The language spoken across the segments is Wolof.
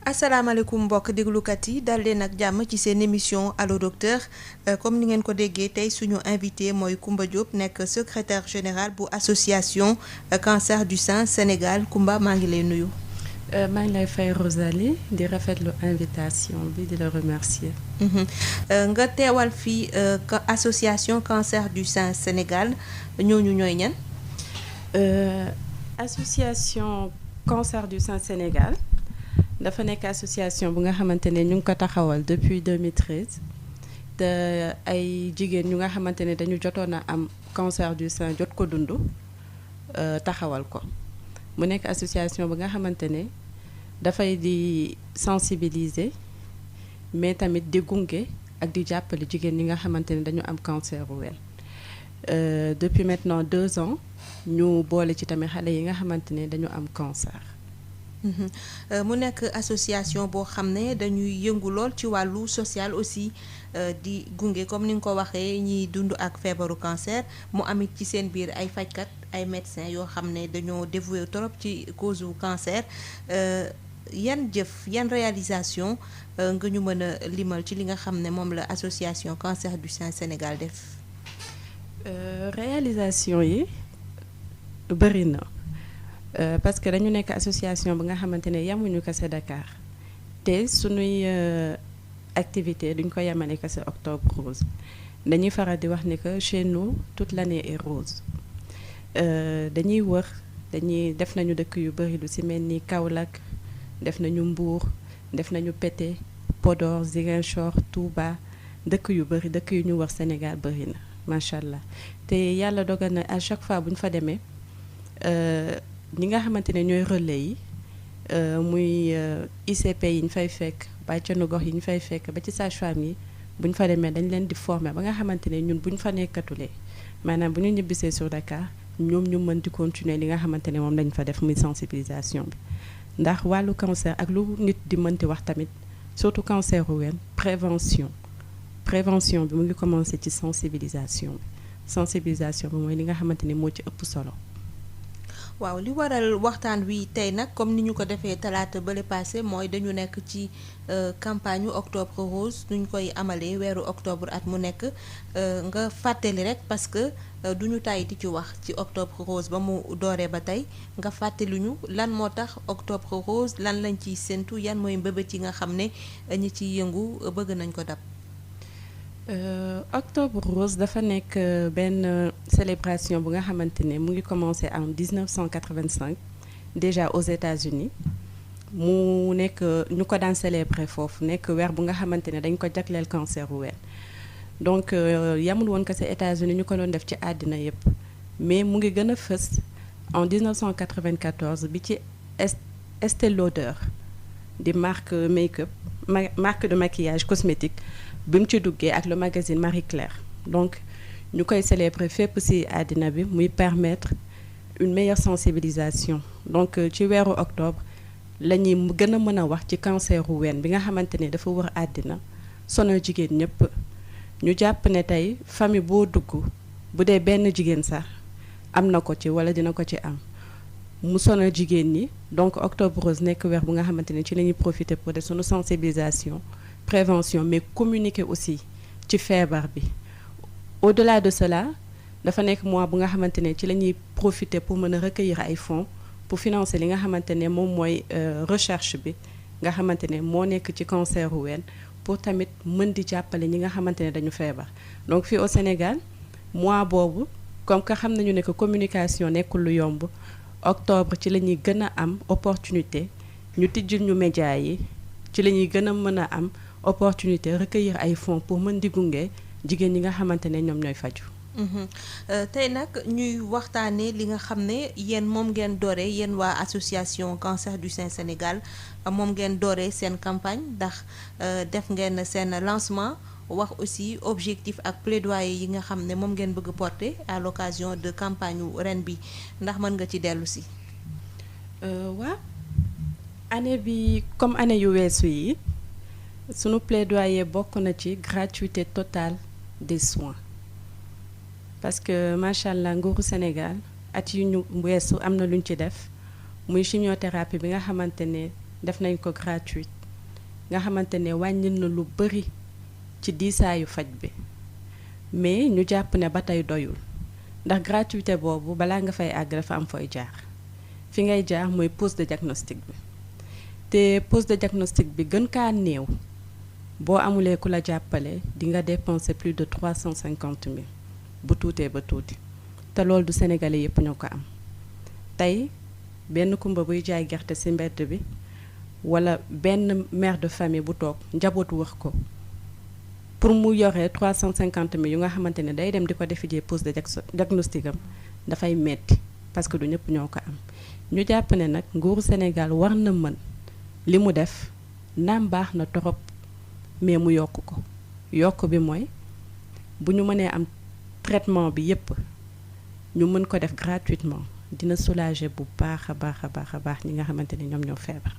asalaamaaleykum mbokk déglukat yi dal leen ak jàmm ci seen émission allo docteur comme ni ngeen ko déggee tey suñu invité mooy Coumba Diop nekk secrétaire général bu association cancer du sein Sénégal Coumba maa ngi lay nuyu. maa ngi lay fay Rosalie di rafetlu invitation bi di la remercier. nga teewal fii association cancer du sein Sénégal ñooñu ñooy ñan. association cancer du sein Sénégal. dafa nekk association bu nga xamante ne ñu ngi ko taxawal depuis 2013 te ay jigéen ñu nga xamante ne dañu jotoon a am cancer du sein jot ko dund taxawal ko mu nekk association bu nga xamante ne dafay di sensibiliser mais tamit di gunge ak di jàppale jigéen ñi nga xamante ne dañu am cancer wu ween depuis maintenant 2 ans ñu boole ci tamit xale yi nga xamante ne dañu am cancer. mu nekk association boo xam ne dañuy yëngu lool ci wàllu social aussi di gunge comme ni nga ko waxee ñiy dund ak feebaru cancer mu amit ci seen biir ay fajkat ay médecins yoo xam ne dañoo dévoué trop ci cause u cancer yan jëf yan réalisation nga ñu mën a limal ci li nga xam ne moom la association cancer du sein Sénégal def. réalisation yi bëri na. parce que dañu nekk association bi nga xamante ne yamuñu kese Dakar te suñuy activité duñ ko yemale kese octobre rose dañuy faral di wax ni que chez nous toute l'année est rose dañuy wër def nañu dëkk yu bëri lu ci mel ni Kaolack def nañu Mbour def nañu Pété Podor Ziguinchor Touba dëkk yu bëri dëkk yu ñu wër Sénégal bëri na macha allah te yàlla dogal na à chaque fois bu ñu fa demee. ñi nga xamante ne ñooy relais yi muy ICP yi ñu fay fekk bàjjenu gox yi ñu fay fekk ba ci sage-femme yi bu ñu fa demee dañ leen di former ba nga xamante ne ñun bu ñu fa nekkatulee maanaam bu ñu ñibbisee sur Dakar ñoom ñu mën di continuer li nga xamante ne moom lañ fa def muy sensibilisation bi ndax wàllu cancer ak lu nit di mënti wax tamit surtout cancer wu ween prévention bi mu ngi commencer ci sensibilisation bi mooy li nga xamante ne moo ci ëpp solo. waaw li waral waxtaan wi tey nag comme ni ñu ko defee talaata bale passé mooy dañu nekk ci campagne octobre rose nuñ koy amalee weeru octobre at mu nekk nga fàttali rek parce que duñu tàyyi di ci wax ci octobre rose ba mu dooree ba tey nga fàttali ñu lan moo tax octobre rose lan lañ ciy séntu yan mooy mbëbët yi nga xam ne ñi ciy yëngu bëgg nañ ko dab. octobre rose dafa nekk benn célébration bu nga xamante ne mu ngi commencé en 1985 déjà aux États-Unis mu nekk ñu ko daan célébrer foofu nekk weer bu nga xamante ne dañ ko jagleel cancer wu ween donc yamul woon ko ci États-Unis ñu ko doon def ci àddina yépp mais mu ngi gën a fës en 1994 bi ci Estée Lauder di marque make-up marque de maquillage cosmétique bi mu ci duggee ak le magazine Marie Claire donc ñu koy célébrer fépp ci àddina bi muy permettre une meilleure sensibilisation donc ci weeru octobre la ñuy gën a mën a wax ci cancer wu ween bi nga xamante ne dafa wër àddina sonal jigéen ñëpp ñu jàpp ne tey famille boo dugg bu dee benn jigéen sax am na ko ci walla dina ko ci am mu sonal jigéen ñi donc octobre rose nekk weer bu nga xamante ne ci la ñuy profiter pour def sunu sensibilisation prévention mais communiquer aussi ci feebar bi au-delà de cela dafa nekk mois bu nga xamante ne ci la ñuy profiter pour mën a recueillir ay fonds pour financer li nga xamante ne moom mooy recherche bi nga xamante ne moo nekk ci cancer wu ween pour tamit mën di jàppale ñi nga xamante ne dañu feebar donc fii au Sénégal mois boobu comme que xam nañu ne que communication nekkul lu yomb octobre ci la ñuy gën a am opportunité ñu tijjil ñu média yi ci la ñuy gën a mën a am opportunité recueillir ay fonds pour mën di gunge jigéen ñi nga xamante ne ñoom ñooy faju tey nag ñuy waxtaanee li nga xam ne yéen moom ngeen dooree yéen waa association cancer du sein Sénégal moom ngeen dooree seen campagne ndax def ngeen seen lancement wax aussi objectif ak plaidoyer yi nga xam ne moom ngeen bëgg porter à l'occasion de campagne ren bi ndax mën nga ci dellu si. waaw année bi comme année yu weesu yi sunu plaidoyer bokk na ci gratuité totale des soins parce que macha allah nguuru Sénégal at yu ñu weesu am na lu ñu ci def muy chimiothérapie bi nga xamante ne def nañ ko gratuite nga xamante ne wàññi na lu bari ci diisaayu faj bi mais ñu jàpp ne ba tey doyul ndax gratuité boobu balaa nga fay àgg dafa am fooy jaar fi ngay jaar mooy pose de diagnostic bi te pose de diagnostic bi gën kaa néew boo amulee ku la jàppale di nga dépenser plus de 350 000 bu tuutee ba tuuti te loolu du sénégalais yépp ñoo ko am tey benn kumba buy jaay gerte ci mbedd bi wala benn mère de famille bu toog njaboot wax ko pour mu yore 350 000 yu nga xamante ne day dem di ko defi jee pose de diagnostic am dafay metti parce que du ñëpp ñoo ko am ñu jàpp ne nag nguuru Sénégal war na mën li mu def naam baax na torop mais mu yokk ko yokk bi mooy bu ñu mënee am traitement bi yépp ñu mën ko def gratuitement dina soulager bu baax a baax a baax a baax ñi nga xamante ne ñoom ñoo feebar.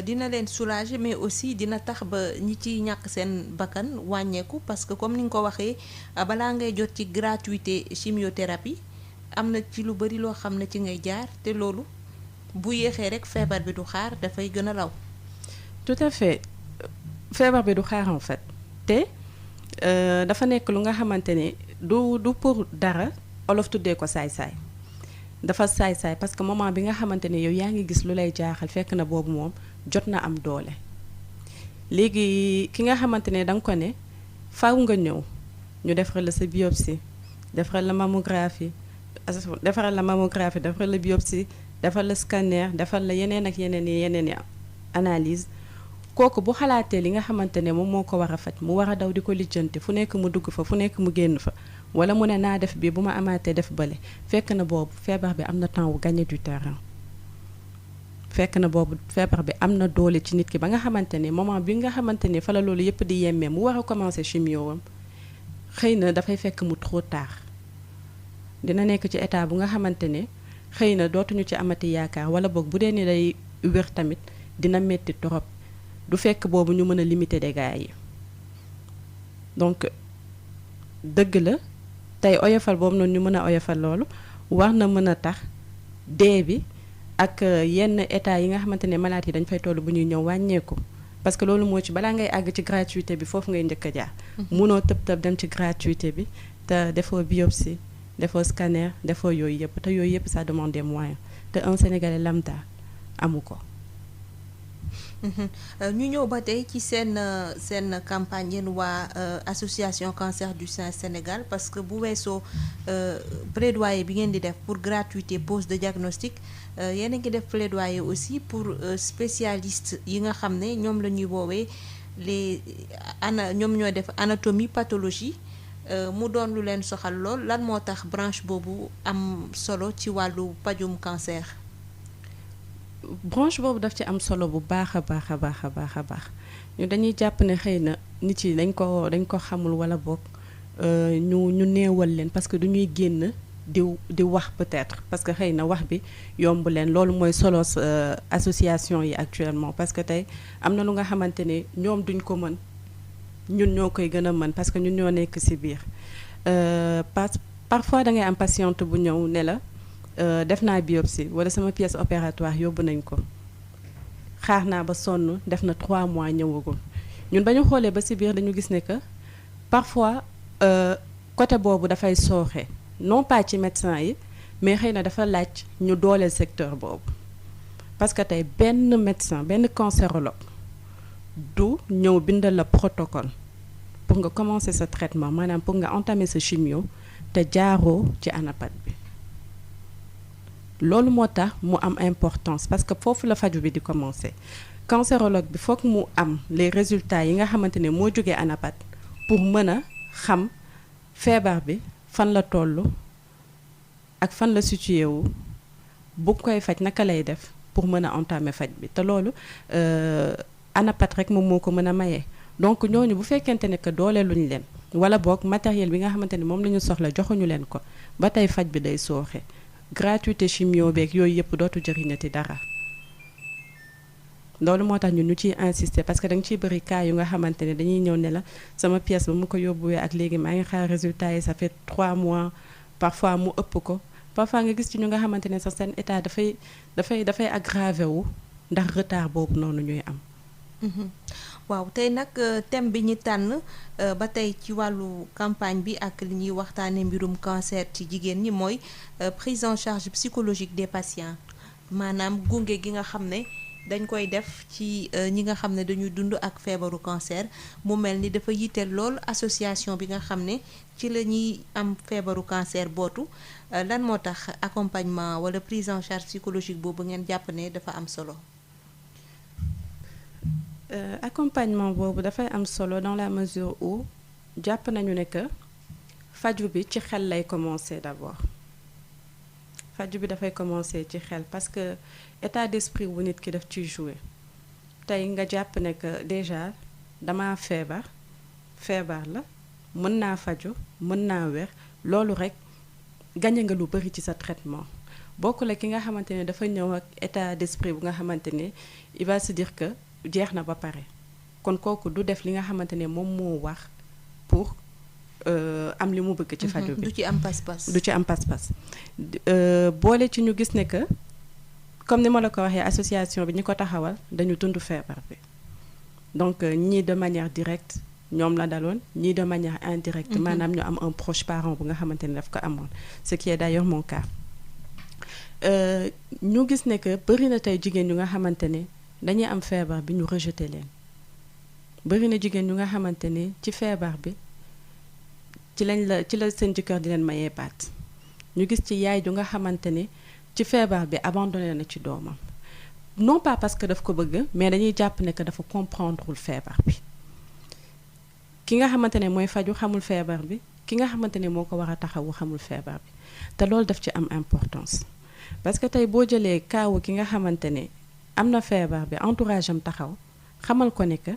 dina leen soulager mais aussi dina tax ba ñi ci ñàkk seen bakkan wàññeeku parce que comme ni nga ko waxee balaa ngay jot ci gratuité chimiothérapie am na ci lu bari loo xam ne ci ngay jaar te loolu bu yéexee rek feebar bi du xaar dafay gën a law. tout à fait feebar bi du xaar en fait te dafa nekk lu nga xamante ne du pour dara olof tuddee ko saay-saay. dafa saay-saay parce que moment bi nga xamante ne yow yaa ngi gis lu lay jaaxal fekk na boobu moom jot na am doole léegi ki nga xamante ne da nga ko ne faaw nga ñëw ñu defaral la sa biopsie defaral la mammographie defaral la biopsie defal la scanner defal la yeneen ak yeneen yi analyse kooku bu xalaatee li nga xamante ne moom moo ko war a faj mu war a daw di ko lijjanti fu nekk mu dugg fa fu nekk mu génn fa wala mu ne naa def bi bu ma amaatee def bële fekk na boobu feebar bi am na temps wu gagner du terrain fekk na boobu feebar bi am na doole ci nit ki ba nga xamante ne moment bi nga xamante ne fa la loolu yépp di yemmee mu war a commencer chimio am xëy na dafay fekk mu trop tard dina nekk ci état bu nga xamante ne xëy na dootuñu ci amati yaakaar wala boog bu dee ni day wér tamit dina metti trop du fekk boobu ñu mën a limiter dégâts yi donc dëgg la tey oyofal boobu noonu ñu mën a oyofal loolu war na mën a tax dee bi ak yenn état yi nga xamante ne malade yi dañ fay toll bu ñuy ñëw wàññeeku parce que loolu moo ci balaa ngay àgg ci gratuité bi foofu ngay njëkk a jaar. munoo tëb dem ci gratuité bi te defoo biopsie defoo scanner defoo yooyu yëpp te yooyu yëpp ça demande des moyens te un Sénégalais lambda amu ko. ñu ñëw ba tey ci seen campagne yéen waa association cancer du sein Sénégal parce que bu weesoo plaidoyer bi ngeen di def pour gratuité pose de diagnostic yéen a ngi def plaidoyer aussi pour spécialiste yi nga xam ne ñoom la ñuy woowee ñoom ñoo def anatomie pathologie mu doon lu leen soxal lool lan moo tax branche boobu am solo ci wàllu pajum cancer. branche boobu daf ci am solo bu baax a baax a baax a baax a baax ñu dañuy jàpp ne xëy na nit yi dañ ko xamul wala boog ñu néewal leen parce que du ñuy génn di wax peut-être parce que xëy na wax bi yomb leen loolu mooy solo association yi actuellement parce que tey am na lu nga xamante ne ñoom duñ ko mën ñun ñoo koy gën a mën parce que ñun ñoo nekk ci biir parfois da ngay am patiente bu ñëw ne la def naa biopsie wala sama pièce opératoire yóbbu nañ ko xaar naa ba sonn def na 3 mois ñëwagul ñun ba ñu xoolee ba ci biir dañu gis ne que parfois côté boobu dafay sooxe non pas ci médecin yi mais xëy na dafa laaj ñu dooleel secteur boobu parce que tey benn médecin benn cancérologue du ñëw bindal la protocole pour nga commencer sa traitement maanaam pour nga entamer sa chimio te jaaroo ci anapat bi loolu moo tax mu am importance parce que foofu la faju bi di commencer cancérologue bi foog mu am les résultats yi nga xamante ne moo jógee anapat pour mën a xam feebar bi fan la toll ak fan la situé wu bu koy faj naka lay def pour mën a entamer faj bi te loolu anapat rek moom moo ko mën a maye donc ñooñu bu fekkente ne que dooleeluñ leen wala boog matériel bi nga xamante ne moom la ñu soxla joxuñu leen ko ba tey faj bi day sooxe gratuité chimio beeg yooyu yëpp dootu jëriñati dara loolu moo tax ñun ñu ciy insister parce que da nga ciy bëri cas yu nga xamante ne dañuy ñëw ne la sama pièce ba mu ko yóbbuwee ak léegi maa ngi xaar résultat yi ça fait 3 mois parfois mu ëpp ko parfois nga gis ci ñu nga xamante ne sax seen état dafay aggravé wu ndax retard boobu noonu ñuy am. waaw tey nag thème bi ñu tànn ba tey ci wàllu campagne bi ak li ñuy waxtaanee mbirum cancer ci jigéen ñi mooy prise en charge psychologique des patients maanaam gunge gi nga xam ne dañ koy def ci ñi nga xam ne dañuy dund ak feebaru cancer mu mel ni dafa yitteel lool association bi nga xam ne ci la ñuy am feebaru cancer bootu lan moo tax accompagnement wala prise en charge psychologique boobu ngeen jàpp ne dafa am solo. Accompagnement boobu dafay am solo dans la mesure où jàpp nañu ne que faju bi ci xel lay commencer d'abord faju bi dafay commencer ci xel parce que état d'esprit bu nit ki daf ciy jouer tey nga jàpp ne que déjà dama feebar la mën naa faju mën naa wér loolu rek gañe nga lu bari ci sa traitement bokk la ki nga xamante ne dafa ñëw ak état d'esprit bu nga xamante ne il va se dire que jeex na ba pare kon kooku du def li nga xamante ne moom moo wax pour am li mu bëgg ci faju bi du ci am pas-pas boole ci ñu gis ne que comme ni ma la ko waxee association bi ñi ko taxawal dañu dund feebar bi donc ñii de manière directe ñoom la daloon ñii de manière indirecte maanaam ñu am un proche parent bu nga xamante ne daf ko amoon ce qui est d'ailleurs mon cas ñu gis ne que bari na tey jigéen ñu nga xamante ne dañuy am feebar bi ñu rejeté leen bari na jigéen ñu nga xamante ne ci feebar bi ci la seen jëkkër di leen mayee baat ñu gis ci yaay ju nga xamante ne ci feebar bi abandonné na ci doomam non pas parce que daf ko bëgg mais dañuy jàpp ne que dafa comprendrewul feebar bi ki nga xamante ne mooy faju xamul feebar bi ki nga xamante ne moo ko war a taxawu xamul feebar bi te loolu daf ci am importance parce que tey boo jëlee kaawu ki nga xamante ne am na feebar bi entourage am taxaw xamal ko ne que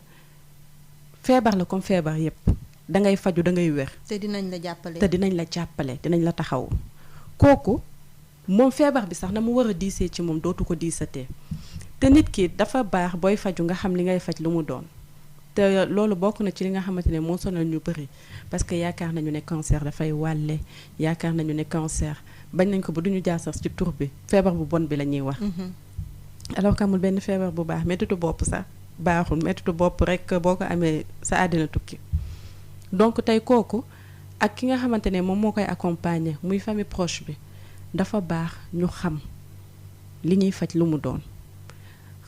feebar la comme feebar yépp da ngay faju da ngay wér. te dinañ la jàppale dinañ la taxaw kooku moom feebar bi sax na mu war a diisee ci moom dootu ko diisatee te nit ki dafa baax booy faju nga xam li ngay faj lu mu doon te loolu bokk na ci li nga xamante ne moo sonal ñu bëri parce que yaakaar nañu ne cancer dafay wàlle yaakaar nañu ne cancer bañ nañ ko ba duñu jaar sax ci tur bi feebar bu bon bi la ñuy wax. alors que amul benn feebar bu baax mettitu bopp sax baaxul mettitu bopp rek boo ko amee sa àddina tukki donc tey kooku ak ki nga xamante ne moom moo koy accompagner muy famille proche bi dafa baax ñu xam li ñuy faj lu mu doon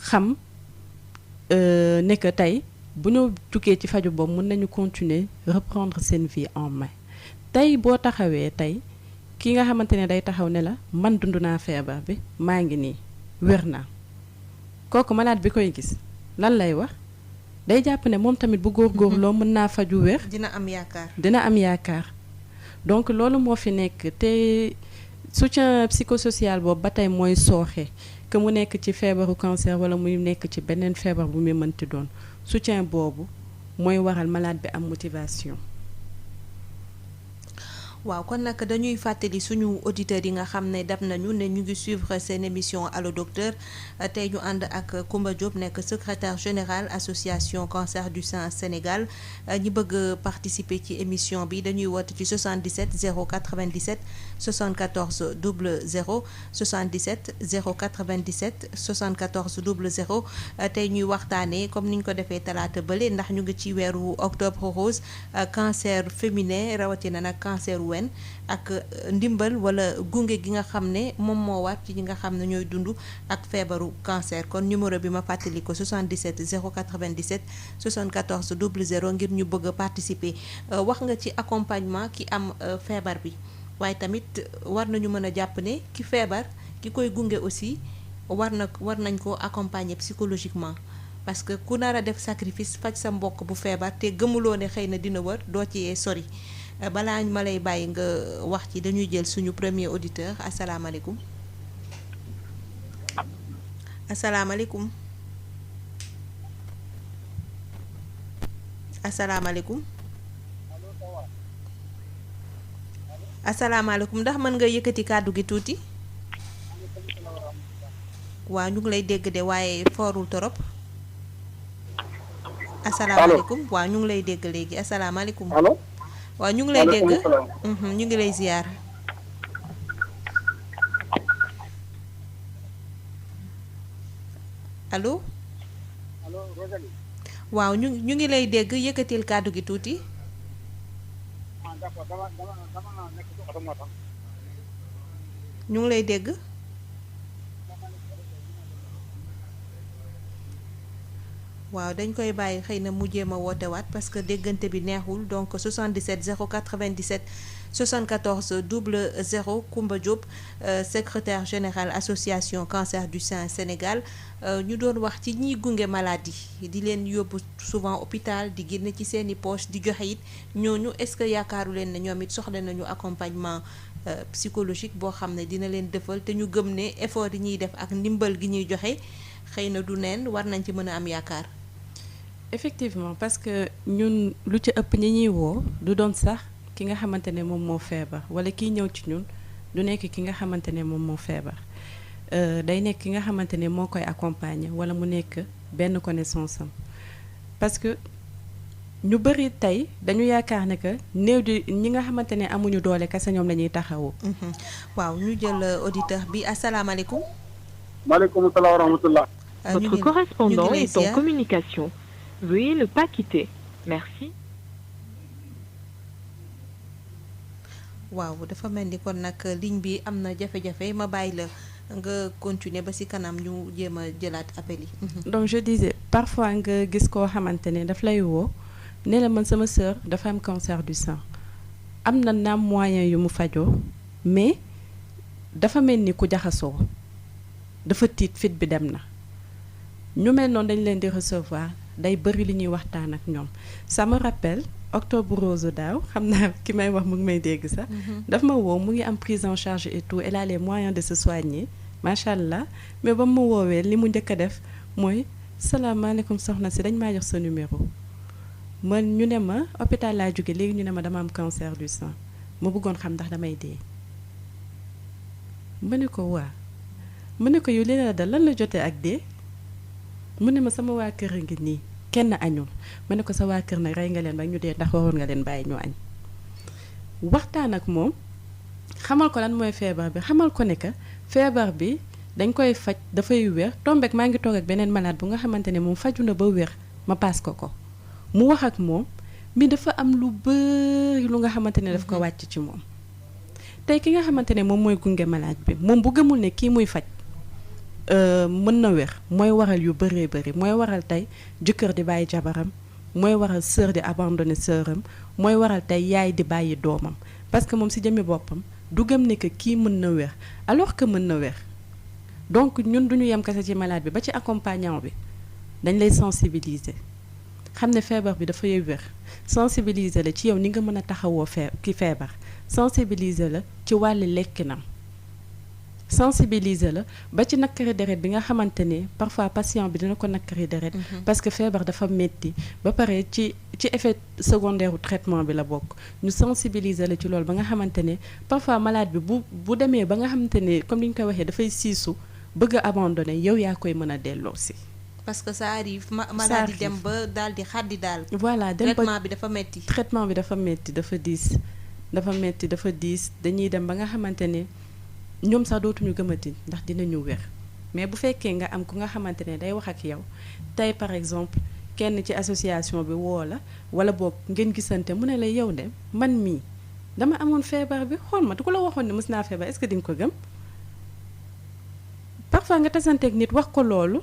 xam ne que tey bu ñu jugee ci faju boobu mën nañu continuer reprendre seen vie en main tey boo taxawee tey ki nga xamante ne day taxaw ne la man dund naa feebar bi maa ngi nii wér naa kooku malade bi koy gis lan lay wax day jàpp ne moom tamit bu góorgóorloo mën naa faju wér. dina am yaakaar. donc loolu moo fi nekk te soutien psychosocial boobu ba tey mooy sooxe que mu nekk ci feebaru cancer wala muy nekk ci beneen feebar bu muy mënti doon soutien boobu mooy waral malade bi am motivation. waaw kon nag dañuy fàttali suñu auditeurs yi nga xam ne dab nañu ne ñu ngi suivre seen émission Allo Docteur tey ñu ànd ak Coumba Diop nekk secrétaire général association cancer du sein Sénégal ñi bëgg participer ci émission bi dañuy woote ci 77 097 74 00 77 097 74 00 tey ñuy waxtaanee comme niñ ko defee talaata bële ndax ñu ngi ci weeru octobre rose cancer féminin rawatina nag cancer wen ak ndimbal wala gunge gi nga xam ne moom moo war ci ñi nga xam ne ñooy dund ak feebaru cancer kon numéro bi ma fàttali ko 77 097 74 00 ngir ñu bëgg a participer wax nga ci accompagnement ki am feebar bi waaye tamit war nañu mën a jàpp ne ki feebar ki koy gunge aussi war nañ ko accompagner psychologiquement parce que ku nar a def sacrifice faj sa mbokk bu feebar te gëmuloo ne xëy na dina wër doo ci sori balaa ma lay bàyyi nga wax ci dañuy jël suñu premier auditeur asalaamaaleykum asalaamaaleykum asalaamaaleykum asalaamaaleykum ndax mën nga yëkkati kàddu gi tuuti waaw ñu ngi lay dégg de waaye foorul torop asalaamaaleykum waaw ñu ngi lay dégg léegi asalaamaaleykum waaw ñu ngi lay dégg ñu ngi lay ziyaar allo. allo Rosalie. waaw ñu ngi lay dégg yëkkatil kàddu gi tuuti. D'accord dama nekk ci oto moo tax. ñu ngi lay dégg. waaw dañ koy bàyyi xëy na mu jéem a woote waat parce que déggante bi neexul donc 77 097 74 00 Koumba Diop secrétaire général association cancer du sein Sénégal ñu doon wax ci ñiy gunge malade yi di leen yóbbu souvent hôpital di génne ci seeni poche di joxe it ñooñu est-ce que yaakaaru leen ne ñoom it soxla nañu accompagnement psychologique boo xam ne dina leen defal te ñu gëm ne effort yi ñuy def ak ndimbal gi ñuy joxe xëy na du neen war nañ ci mën a am yaakaar. effectivement parce que ñun lu ci ëpp ñi ñuy woo du doon sax ki nga xamante ne moom moo feebar wala kiy ñëw ci ñun du nekk ki nga xamante ne moom moo feebar day nekk ki nga xamante ne moo koy accompagner wala mu nekk benn connaissance am parce que ñu bëri tey dañu yaakaar ne que néew di ñi nga xamante ne amuñu doole kese ñoom la ñuy taxawu. waaw ñu jël auditeur bi asalaamaaleykum. maaleykum salaam wa rahmatullah. Votre correspondant est en communication. Veuillez ne pas quitter. Merci. waaw dafa mel ni kon nag ligne bi am na jafe-jafe ma bàyyi la nga continuer ba ci kanam ñu jéem a jëlaat appel yi. donc je disais parfois nga gis koo xamante ne daf lay woo ne la man sama sœur dafa am cancer du sein am na naam moyen yu mu fajoo mais dafa mel ni ku jaxasoo dafa tiit fit bi dem na ñu mel noonu dañ leen di recevoir. day bëri li ñuy waxtaan ak ñoom ça me rappelle octobre rose daaw xam naa ki may wax mu ngi may dégg sax daf ma woo mu ngi am prise en charge et tout elle a les moyens de se soigner macha allah mais ba mu ma woowee li mu njëkk a def mooy salaamaaleykum soxna si dañ maa jox sa numéro man ñu ne ma hôpital laa jóge léegi ñu ne ma dama am cancer du sein ma bëggoon xam ndax damay dee ma ne ko waa ma ne ko yow li la dal lan la jotee ak dee mu ne ma sama waa kër a ngi nii kenn añul ma ne ko sa waa kër nag rey nga leen ba ñu dee ndax waroon nga leen bàyyi ñu añ waxtaan ak moom xamal ko lan mooy feebar bi xamal ko ne que feebar bi dañ koy faj dafay wér tombeek maa ngi toog ak beneen malade bu nga xamante ne moom faju na ba wér ma paas ko mu wax ak moom mi dafa am lu bëri lu nga xamante ne daf ko wàcc ci moom tey ki nga xamante ne moom mooy gunge malade bi moom bu gëmul ne kii muy faj mën na wér mooy waral yu bëree bëri mooy waral tey jëkkër di bàyyi jabaram mooy waral sœur di abandonner sœuram mooy waral tey yaay di bàyyi doomam parce que moom ci jëmmi boppam du gëm ne que kii mën na wér alors que mën na wér donc ñun duñu yem kese ci malade bi ba ci accompagnant bi dañ lay sensibiliser xam ne feebar bi dafay wér sensibiliser la ci yow ni nga mën a taxawoo ki feebar sensibiliser la ci wàllu lekkinam sensibiliser la ba ci nakkari deret bi nga xamante ne parfois patient bi dina ko nakkari deret parce que feebar dafa metti ba pare ci effet secondaire u traitement bi la bokk ñu sensibiliser la ci loolu ba nga xamante ne parfois malade bi bu demee ba nga xamante ne comme ni ñu koy waxee dafay siisu bëgg a abandonner yow yaa koy mën a delloo si parce que ça arrive malade di dem ba daal di xaddi daal voilà dem ba traitement bi dafa metti dafa diis dafa diis dañuy dem ba nga xamante ne ñoom sax dootuñu gëmati ndax dinañu wér mais bu fekkee nga am ku nga xamante ne day wax ak yow tey par exemple kenn ci association bi woo la wala boog ngeen gisante mu ne la yow de man mii dama amoon feebar bi xool ma te ku la waxoon ne mës naa feebar est-ce que di nga ko gëm parfois nga tasanteeg nit wax ko loolu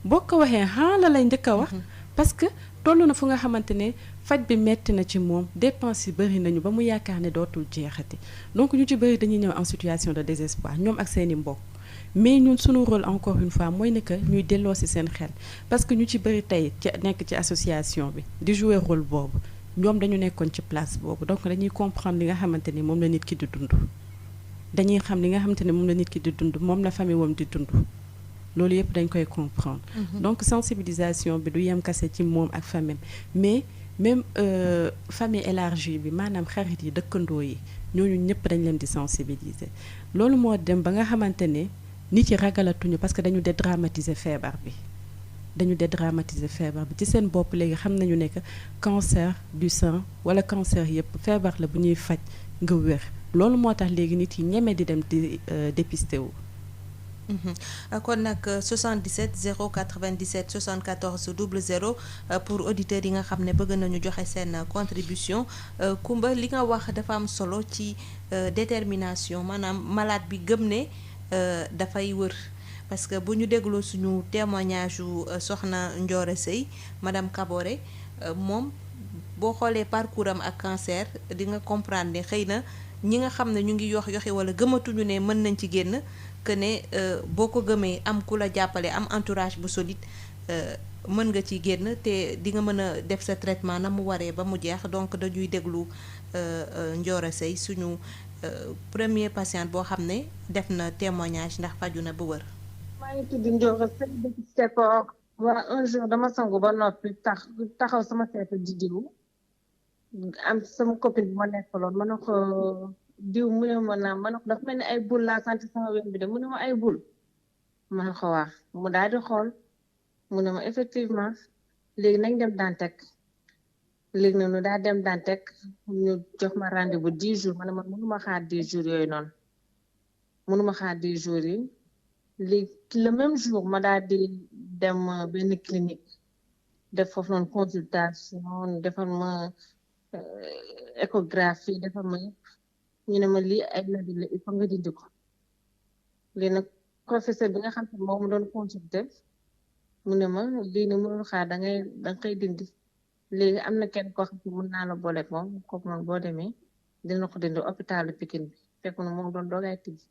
boo ko waxee la lay njëkk a wax parce que toll na fu nga xamante ne faj bi metti na ci moom dépense yi bëri nañu ba mu yaakaar ne dootul jeexati donc ñu ci bëri dañuy ñëw en situation de désespoir ñoom ak seeni mbokk mais ñun suñu rôle encore une fois mooy ne que ñuy delloo ci seen xel parce que ñu ci bëri tey ci nekk ci association bi di jouer rôle boobu ñoom dañu nekkoon ci place boobu donc dañuy comprendre li nga xamante ni moom la nit ki di dund dañuy xam li nga xamante ne moom la nit ki di dund moom la famille wam di dund loolu yëpp dañ koy comprendre donc sensibilisation bi du yem kase ci moom ak famille mais même famille élargie bi maanaam xarit yi dëkkandoo yi ñooñu ñëpp dañ leen di sensibiliser loolu moo dem ba nga xamante ne nit yi ragalatuñu parce que dañu dédramatiser feebar bi ci seen bopp léegi xam nañu ne que cancer du sein wala cancer yëpp feebar la bu ñuy faj nga wér loolu moo tax léegi nit yi ñeme di dem di dépister wu kon nag 77 097 74 00 pour auditeurs yi nga xam ne bëgg nañu joxe seen contribution Kumba li nga wax dafa am solo ci détermination maanaam malade bi gëm ne dafay wër parce que bu ñu dégloo suñu témoignage yu soxna Ndioro Seye madame Kaboré moom boo xoolee parcours am ak cancer di nga comprendre ne xëy na ñi nga xam ne ñu ngi yoxi wala gëmatuñu ne mën nañ ci génn que ne boo ko gëmee am ku la jàppale am entourage bu solide mën nga ci génn te di nga mën a def sa traitement na mu waree ba mu jeex donc dañuy déglu Ndioro Seye suñu premier patient boo xam ne def na témoignage ndax faju na ba wër. maa ngi tudd Ndioro Seye depuis Sepor. waa un jour dama sangu ba noppi taxaw sama seetu di diw am sama copine bu ma nekkaloon ma ne ko diw mu ne ma naam ma ne ko dafa mel ni ay bul laa sant sama wér bi de mu ne ma ay bul ma ne ko waa mu daal di xool mu ne ma effectivement léegi nañ dem Dantec léegi nag ñu daal dem Dantec ñu jox ma rendez-vous 10 jours ma ne man mënuma xaar 10 jours yooyu noonu mënuma xaar 10 jours yi léegi le même jour ma daal di dem benn clinique def foofu noonu consultation defal ma échographie defal ma yëpp ñu ne ma lii ay nadi la il faut nga dindi ko léegi nag professeur bi nga xam ne moom mu doon consulter mu ne ma lii ni mënul xaar danga koy dindi léegi am na kenn koo xam ne mën naa la booleeg moom kooku noonu boo demee dina ko dindi hôpitalu Pikine bi fekk na moom doon doogay tijji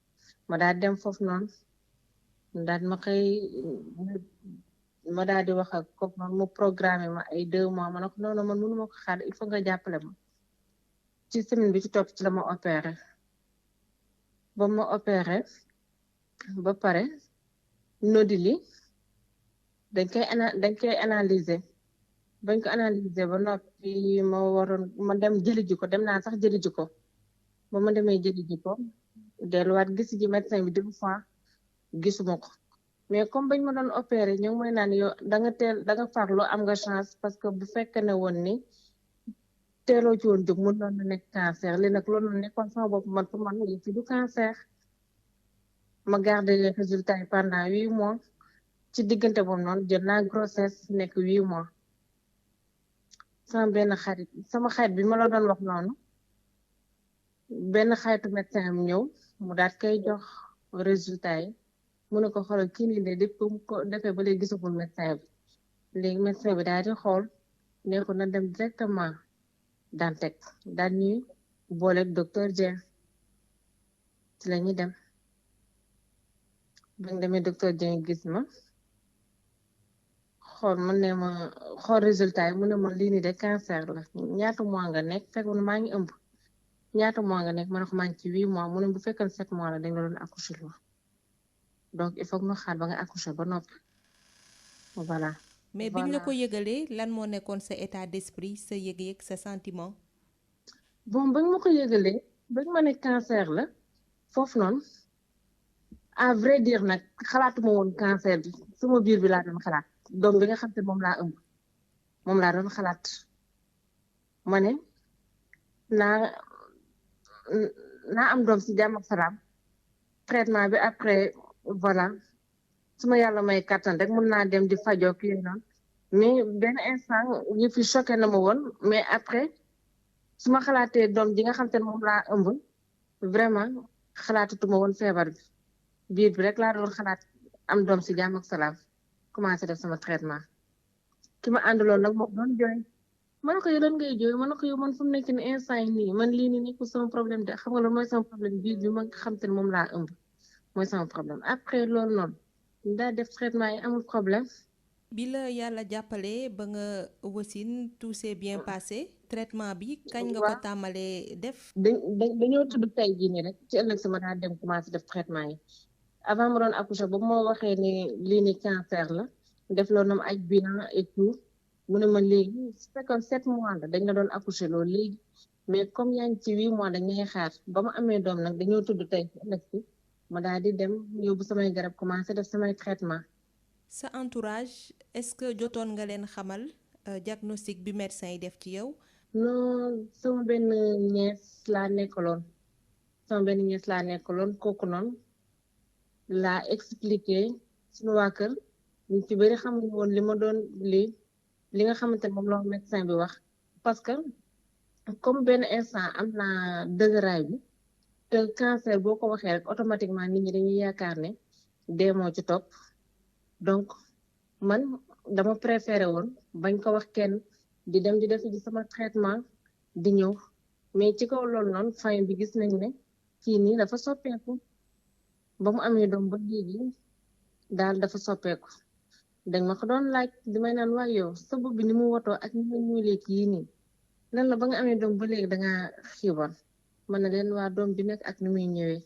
ma daal dem foofu noonu daal ma daal di wax ak kooku noonu mu programmé ma ay 2 mois ma ne ko non man mënu ma ko xaar il faut nga jàppale ma ci semaine bi ci topp ci la ma opéré ba ma opéré ba pare nodule yi dañ koy analyser bañ ko analyser ba noppi ma waroon ma dem jëli ji ko dem naa sax jëli ji ko ba ma demee jëli ji ko delluwaat gis ji médecin bi 2 fois gisuma ko mais comme bañ ma doon opéré ñoo ngi mooy naan yow da nga farlu am nga chance parce que bu fekkee ne woon ni teeloo ci woon jóg mun doon na nekk cancer li nag loolu nekkoon sama bopp man pour man yi fi du cancer ma garder les résultats yi pendant 8 mois ci diggante boobu noonu jël naa grossesse nekk 8 mois sama xarit bi ma la doon wax noonu benn xaritu médecin am ñëw mu daat koy jox résultat yi mu ne ko xoolal kii nii de depuis mu ko defee ba léegi gisagul médecin bi léegi médecin bi daal di xool ne ko na dem directement Dantec daal ñuy booleeg docteur Dieng ci la ñuy dem bañ demee docteur Dieng gis ma xool mu ne ma xool résultat yi mu ne ma lii nii de cancer la ñaata mois nga nekk fekk na maa ngi ëmb ñaata mois nga nekk ma ne ko maa ngi ci 8 mois mu ne bu fekkee 7 mois la dañ la doon accoucher lo donc il faut que ñu xaar ba nga accoucher ba noppi voilà. mais biñ la ko yëgalee lan moo nekkoon sa état d'esprit sa yëg-yëg sa sentiment. bon bañ ma ko yëgalee bañ ma ne cancer la foofu noonu à vrai dire nag xalaatuma woon cancer bi sama biir bi laa doon xalaat doom bi nga xam te moom laa ëmb moom laa doon xalaat ma ne naa am doom si jàmm ak salaam traitement bi après voilà su ma yàlla may kattan rek mun naa dem di fajoo kii noonu mais benn instant yi fi choqué na ma woon mais après su ma xalaatee doom ji nga xam te ne moom laa ëmb vraiment xalaatatuma woon feebar bi biir bi rek laa doon xalaat am doom si jàmm ak salaam commencé def sama traitement ki ma àndaloon nag moom doon jooy ma ne ko yow lan ngay jooy ma ne ko yow man fu mu nekk ni instant yi nii man lii nii nekkul sama problème de xam nga loolu mooy sama problème biir bi ma xam te ne moom laa ëmb mooy sama problème après loolu noonu daa def traitement yi amul problème. bi la yàlla jàppale ba nga wasin tout s'est bien passé traitement bi kañ nga ko tàmbalee def. dañoo tudd tey jii nii rek ci ëllëg sama daa dem commencé def traitement yi avant ma doon accoucher ba moo waxee ni lii ni cancer la def loolu noonu ay bilan et tout mu ne ma léegi su fekkoon 7 mois la dañ la doon accoucher loolu léegi mais comme yaa ngi ci 8 mois dañ lay xaar ba ma amee doom nag dañoo tudd tey ci ëllëg si ma daal di dem yóbbu samay garab commencé def samay traitement. sa entourage est-ce que jotoon nga leen xamal diagnostic bi médecin yi def ci yow. non sama benn ñees laa nekkaloon kooku noonu laa expliqué suñu waa kër ñu ci bëri xamuñu woon li ma doon li nga xamante ne moom la médecin bi wax parce que comme benn instant am naa dëgëraay bi te cancer boo ko waxee rek automatiquement nit ñi dañuy yaakaar ne dee moo ci topp donc man dama préféré woon bañ ko wax kenn di dem di def ji sama traitement di ñëw mais ci kaw loolu noonu fin bi gis nañ ne kii nii dafa soppeeku ba mu amee doom ba léegi daal dafa soppeeku dañ ma ko doon laaj di may naan waay yow sa bopp bi ni mu wotoo ak ni mu ñuulee kii nii lan la ba nga amee doom ba léegi dangaa xiiboon mën na leen waa doom bi nekk ak ni muy ñëwee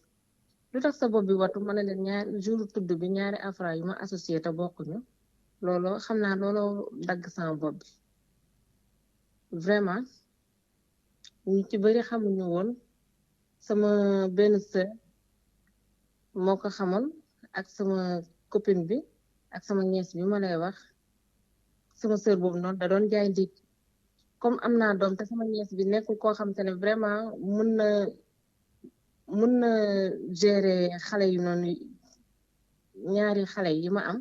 lu tax sa bopp bi watu mën na leen ñaari jour tudd bi ñaari afra yu ma associé te bokkuñu looloo xam naa looloo dagg sama bopp bi vraiment ñu ci bëri xamuñu woon sama benn sœur moo ko xamoon ak sama copine bi ak sama nièce bi ma lay wax sama sœur boobu noonu da doon jaay ndékki comme am naa doom te sama nièce bi nekkul koo xam te ne vraiment mun na gérer xale yu noonu ñaari xale yi ma am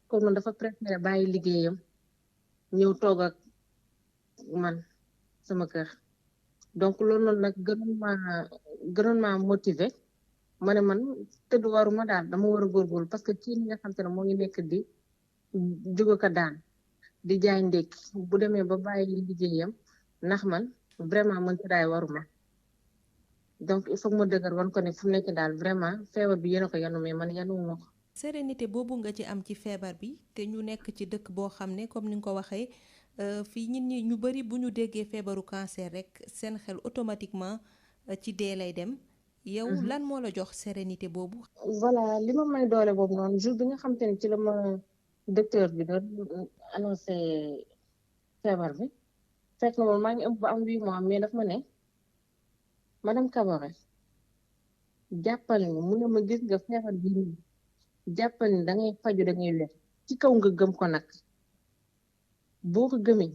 comme noonu dafa préféré bàyyi liggéeyam ñëw toog ak man sama kër donc loolu noonu nag gënoon maa motiver ma ne man tëdd waruma daal dama war a góorgóorlu parce que kii nga xam te ne moo ngi nekk di jóge ko daan di jaay ndékki bu demee ba bàyyi liggéeyam ndax man vraiment mën ci daay waruma donc il faut que ma dëgër wan ko ne fu mu nekk daal vraiment feebar bi yéen a ko yanu mais man yanuwuma ko. sérénité boobu nga ci am ci feebar bi te ñu nekk ci dëkk boo xam ne comme ni nga ko waxee fii nit ñi ñu bari bu ñu déggee feebaru cancer rek seen xel automatiquement ci dee lay dem. yow lan moo la jox sérénité boobu. voilà li ma may doole boobu noonu jour bi nga xam te ne ci la ma docteur bi doon annoncé feebar bi fekk na moom maa ngi ëmb ba am 8 mois mais daf ma ne madame Kabore jàppal ni mu ne ma gis nga feebar bi nii jàppal ni da ngay faju da ngay wér ci kaw nga gëm ko nag boo ko gëmee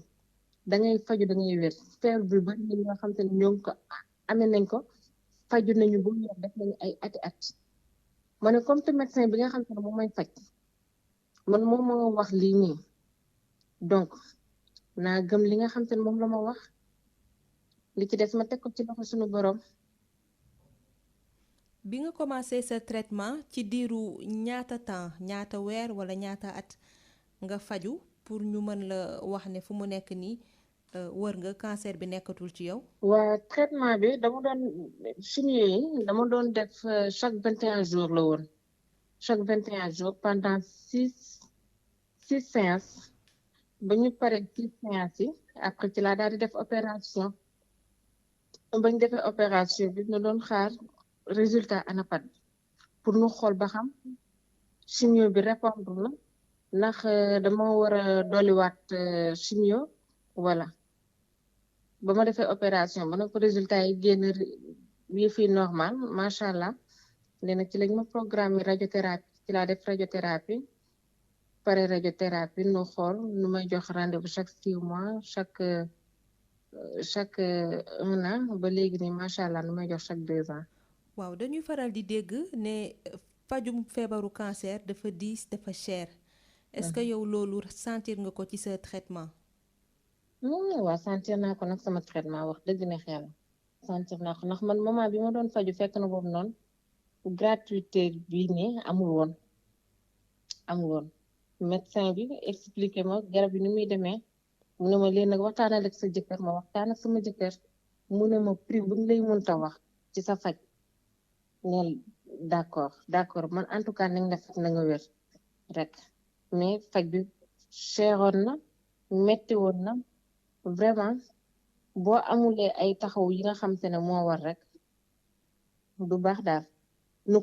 da ngay faju da ngay wér feebar bi bari na ñoo xam te ne ñoo ngi ko amee nañ ko faju nañu bu wér def nañu ay ati at ma ne comme te médecin bi nga xam te ne moom may faj man moom moo wax lii nii donc naa gëm li nga xam te ne moom la ma wax li ci des ma teg ko ci loxo suñu borom. bi nga commencé sa traitement ci diiru ñaata temps ñaata weer wala ñaata at nga faju pour ñu mën la wax ne fu mu nekk nii wër nga cancer bi nekkatul ci yow. waa traitement bi dama doon chimio yi dama doon def chaque 21 jours la woon chaque 21 jours pendant 6 séances ba ñu pare 6 séances yi après ci laa daal di def opération ba ñu defee opération bi ñu doon xaar résultat ANAPAD pour ñu xool ba xam chimio bi répondre na ndax dama war a dolliwaat chimio voilà. ba ma defee opération ba nag résultat yi génn yi fi normal macha allah léegi nag ci lañ ma programme radiothérapie ci laa def radiothérapie pare radiothérapie nu xool nu may jox rendez-vous chaque 6 mois chaque 1 an ba léegi nii macha allah nu may jox chaque 2 ans. waaw dañuy faral di dégg ne fajum feebaru cancer dafa diis dafa cher est-ce que yow loolu sentir nga ko ci sa traitement. waaw sentir naa ko nag sama traitement wax dëgg ne xel sentir naa ko ndax man moment bi ma doon faju fekk na boobu noonu gratuité bii nii amul woon médecin bi expliqué ma garab yi ni muy demee mu ne ma léegi nag waxtaanal ak sa jëkkër ma waxtaan ak sama jëkkër mu ne ma prix bu ñu lay mënta wax ci sa faj neel d'accord man en tout cas nañ la faj na nga wér rek mais faj bi cheroon na metti woon na vraiment boo amulee ay taxaw yi nga xam te ne moo war rek du baax daal nu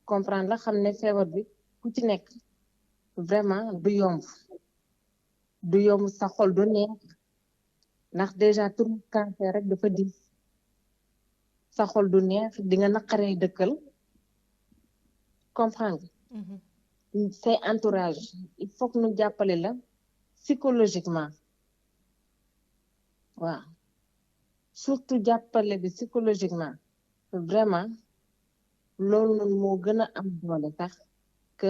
comprendre la xam ne feebar bi ku ci nekk vraiment du yomb sa xol du neex ndax déjà tur cancer rek dafa diis sa xol du neex di nga naqaree dëkkal comprendre say entourage il faut que nu jàppale la psychologiquement waaw surtout jàppale bi psychologiquement vraiment loolu noonu moo gën a am doole sax que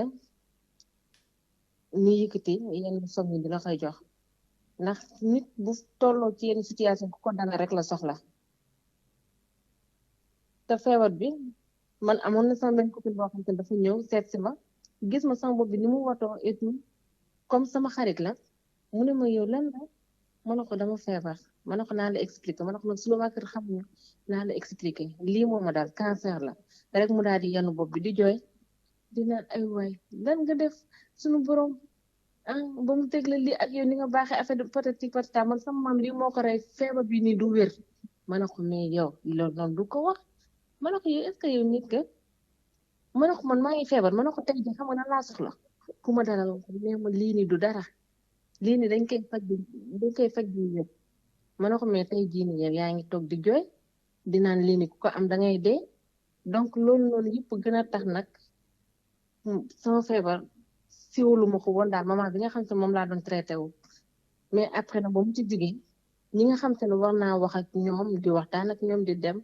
ni yëkkati yenn somme yi di la koy jox ndax nit bu tolloo ci yenn situation ku ko dala rek la soxla te feebar bi man amoon na sama benn copine boo xam te dafa ñëw seet si ma gis ma sama bopp bi ni mu watoo et tout comme sama xarit la mu ne ma yow lan la ma ne ko dama feebar ma ne ko naa la expliquer ma ne ko nag su la waa kër xam ñu naa la expliquer lii moo ma daal cancer la rek mu daal di yanu bopp bi di jooy di naan ay waay lan nga def suñu borom ah ba mu teg la lii ak yow ni nga baaxee affaire de patati patata man sama maam lii moo ko rey feebar bi nii du wér ma ne ko mais yow loolu noonu du ko wax ma ne ko yow est-ce que yow nit que ma ne ko man maa ngi feebar ma ne ko tey jii xam nga nan laa soxla ku ma dalal mais ma lii nii du dara lii nii dañ koy faj bi wér ma ne ko mais tey jii nii yow yaa ngi toog di jooy di naan lii nii ku ko am da ngay dee donc loolu noonu yëpp gën a tax nag sama feebar siwulu ma ko woon daal maman bi nga xam te moom laa doon traité wu mais après nag ba mu ci jigéen ñi nga xam te ne war naa wax ak ñoom di waxtaan ak ñoom di dem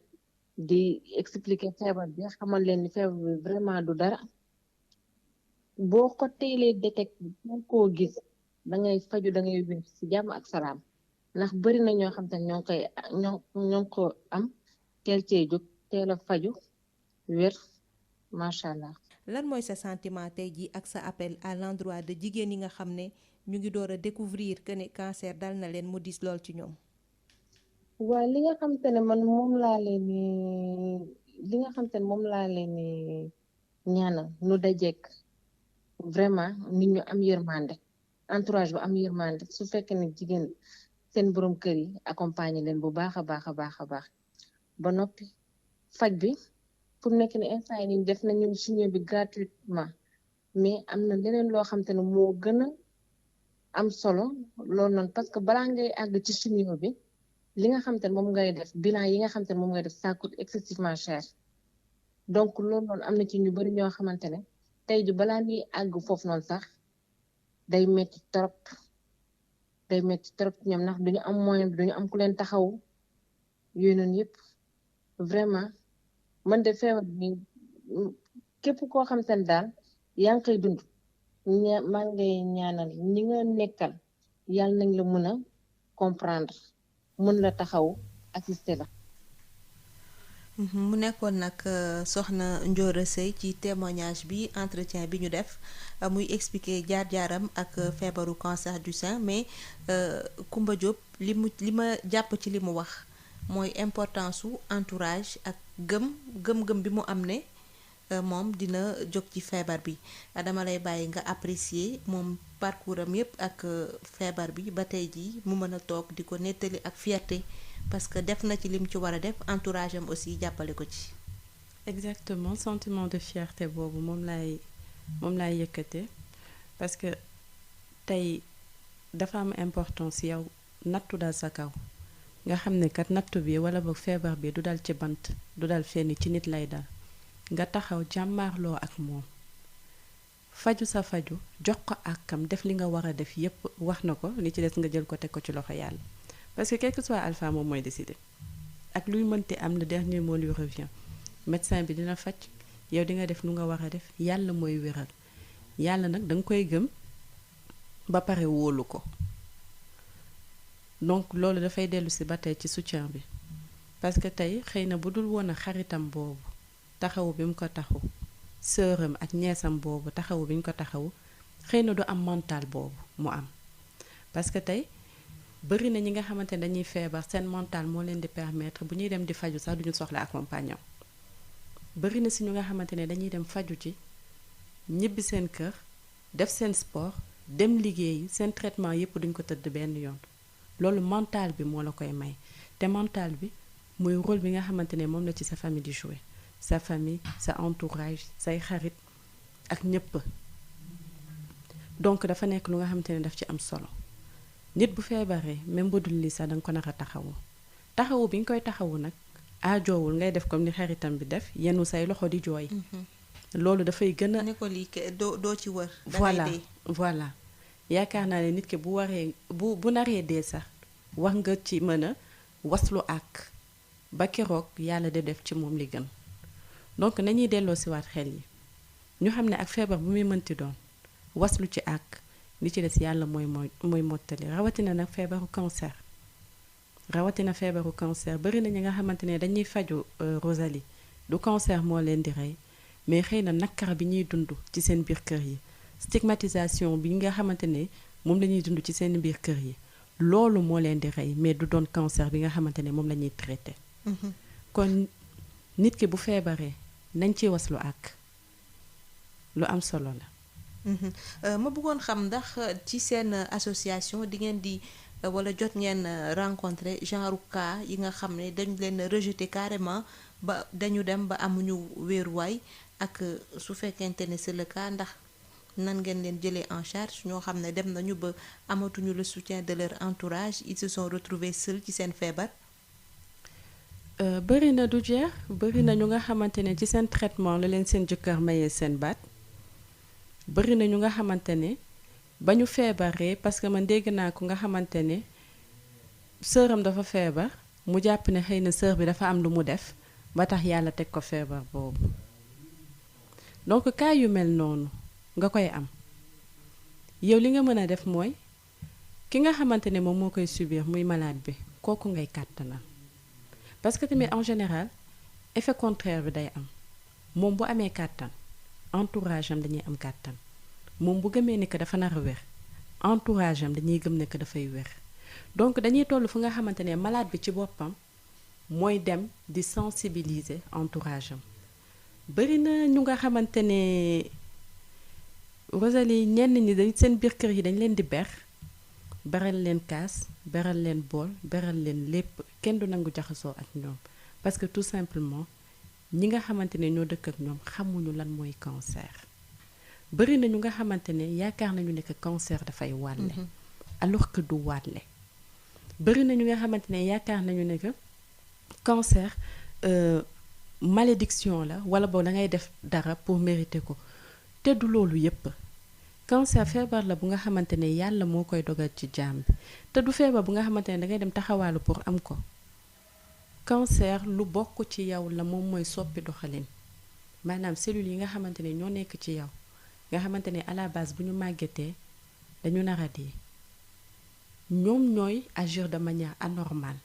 di expliquer feebar bi xamal leen ni feebar bi vraiment du dara boo ko teelee détecté boo koo gis da ngay faju da ngay wér ci jàmm ak salaam ndax bari na ñoo xam te ne ñoo ngi ko am teel cee jóg teel a faju wér macha allah. lan mooy sa sentiment tey jii ak sa appel à l'endroit de jigéen yi nga xam ne ñu ngi door a découvrir que ne cancer dal na leen mu diis lool ci ñoom. waaw li nga xam te ne man moom laa leen li nga xam te ne moom laa leen ñaanal nu dajeek vraiment nit ñu am yërmande entourage bu am yërmande su fekkee ne jigéen seen borom kër yi accompagner leen bu baax a baax a baax a baax ba noppi faj bi pour nekk ne instant yi nii def nañu chimio bi gratuitement mais am na leneen loo xam te ne moo gën a am solo loolu noonu parce que balaa ngay àgg ci chimio bi li nga xam te ne moom ngay def bilan yi nga xam te ne moom ngay def ça coûte excessivement cher donc loolu noonu am na ci ñu bari ñoo xamante ne tey ji balaa ñuy àgg foofu noonu sax day metti trop ñoom ndax duñu am moyen bi duñu am ku leen taxaw yooyu noonu yëpp vraiment man de feebar bi képp koo xam te ne daal yaa ngi koy dund maa ngi lay ñaanal ñi nga nekkal yàlla nañ la mën a comprendre mën la taxaw assister la. mu nekkoon nag soxna Ndiora Seye ci témoignage bi entretien bi ñu def muy expliquer jaar-jaaram ak feebaru cancer du sein mais Coumba Diop li ma jàpp ci li mu wax mooy importance su entourage ak gëm-gëm bi mu am ne moom dina jóg ci feebar bi dama lay bàyyi nga apprécier moom parcours am yépp ak feebar bi ba tey jii mu mën a toog di ko nettali ak fierté parce que def na ci lim ci war a def entourage am aussi jàppale ko ci. exactement sentiment de fierté boobu moom laay yëkkate parce que tey dafa am importance yow nattu dal sa kaw nga xam ne kat nattu bi wala boog feebar bi du dal ci bant du dal fenn ci nit lay dal nga taxaw jàmmaarloo ak moom faju sa faju jox ko àkkam def li nga war a def yépp wax na ko li ci des nga jël ko teg ko ci loxo yàlla parce que quel que soit alpha moom mooy décider ak luy mënti am le dernier mot lui revient médecin bi dina faj yow di nga def lu nga war a def yàlla mooy wéral yàlla nag danga koy gëm ba pare wóolu ko donc loolu dafay dellu si ba tey ci soutien bi parce que tey xëy na bu dul woon a xaritam boobu taxawu bi mu ko taxawu sëram ak ñeesam boobu taxawu bi ñu ko taxawu xëy na du am mental boobu mu am parce que tey bari na ñi nga xamante ne dañuy feebar seen mental moo leen di permettre bu ñuy dem di faju sax duñu soxla accompagnant bari na si ñu nga xamante ne dañuy dem faju ci ñibbi seen kër def seen sport dem liggéeyi seen traitement yépp duñ ko tëdd benn yoon loolu mental bi moo la koy may te mental bi muy rôle bi nga xamante ne moom la ci sa famille di jouer sa famille sa entourage say xarit ak ñépp donc dafa nekk lu nga xamante ne daf ci am solo nit bu feebaree même bu dul li sax danga ko nar a taxawu bi nga koy taxawu nag aajoowul ngay def comme ni xaritam bi def yenu say loxo di jooy loolu dafay gën a ne ko lii doo ci wër voilà yaakaar naa ne nit ki bu waree bu naree dee sax wax nga ci mën a waslu ak ba keroog yàlla de def ci moom li gën donc nañuy delloo si waat xel yi ñu xam ne ak feebar bu muy mënti doon waslu ci ak li ci des yàlla mooy mottali rawatina nag feebaru cancer bari na ñi nga xamante ne dañuy faju Rosalie du cancer moo leen di rey mais xëy na nakar bi ñuy dund ci seen biir kër yi stigmatisation bi nga xamante ne moom la ñuy dund ci seen biir kër yi loolu moo leen di rey mais du doon cancer bi nga xamante ne moom la ñuy traité kon nit ki bu feebaree nañ ci waslu ak lu am solo la. ma bëggoon xam ndax ci seen association di ngeen di wala jot ngeen rencontrer genre cas yi nga xam ne dañu leen rejeter carrément ba dañu dem ba amuñu wéeruwaay ak su fekkente ne c'est le cas ndax nan ngeen leen jëlee en charge ñoo xam ne dem nañu ba amatuñu le soutien de leur entourage ils se sont retrouvés seuls ci seen feebar. bëri na du jeex bëri na ñu nga xamante ne ci seen traitement la leen seen jëkkër mayee seen baat bëri na ñu nga xamante ne ba ñu feebaree parce que man dégg naa ko nga xamante ne sëram dafa feebar mu jàpp ne xëy na sër bi dafa am lu mu def ba tax yàlla teg ko feebar boobu donc cas yu mel noonu nga koy am yow li nga mën a def mooy ki nga xamante ne moom moo koy subir muy malade bi kooku ngay kàttanal parce que tamit en général effet contraire bi day am moom bu amee kàttan entourage am dañuy am kàttan moom bu gëmee ne que dafa nar a wér entourage am dañuy gëm ne que dafay wér donc dañuy toll fu nga xamante ne malade bi ci boppam mooy dem di sensibiliser entourage am bari na ñu nga xamante ne Rosalie ñenn ñi dañ seen biir kër yi dañ leen di beral leen kaas beral leen bool beral leen lépp kenn du nangu jaxasoo ak ñoom parce que tout simplement ñi nga xamante ne ñoo dëkk ak ñoom xamuñu lan mooy cancer bari na ñu nga xamante ne yaakaar nañu ne que cancer dafay wàlle alors que du wàlle bari na ñu nga xamante ne yaakaar nañu ne que cancer malédiction la wala boo da ngay def dara pour mériter ko te du loolu yépp cancer feebar la bu nga xamante ne yàlla moo koy dogal ci jaam bi te du feebar bu nga xamante ne dangay dem taxawaalu pour am ko cancer lu bokk ci yow la moom mooy soppi doxalin maanaam cellules yi nga xamante ne ñoo nekk ci yow nga xamante ne à la base bu ñu màggetee dañu nar a dee ñoom ñooy agir de manière anormale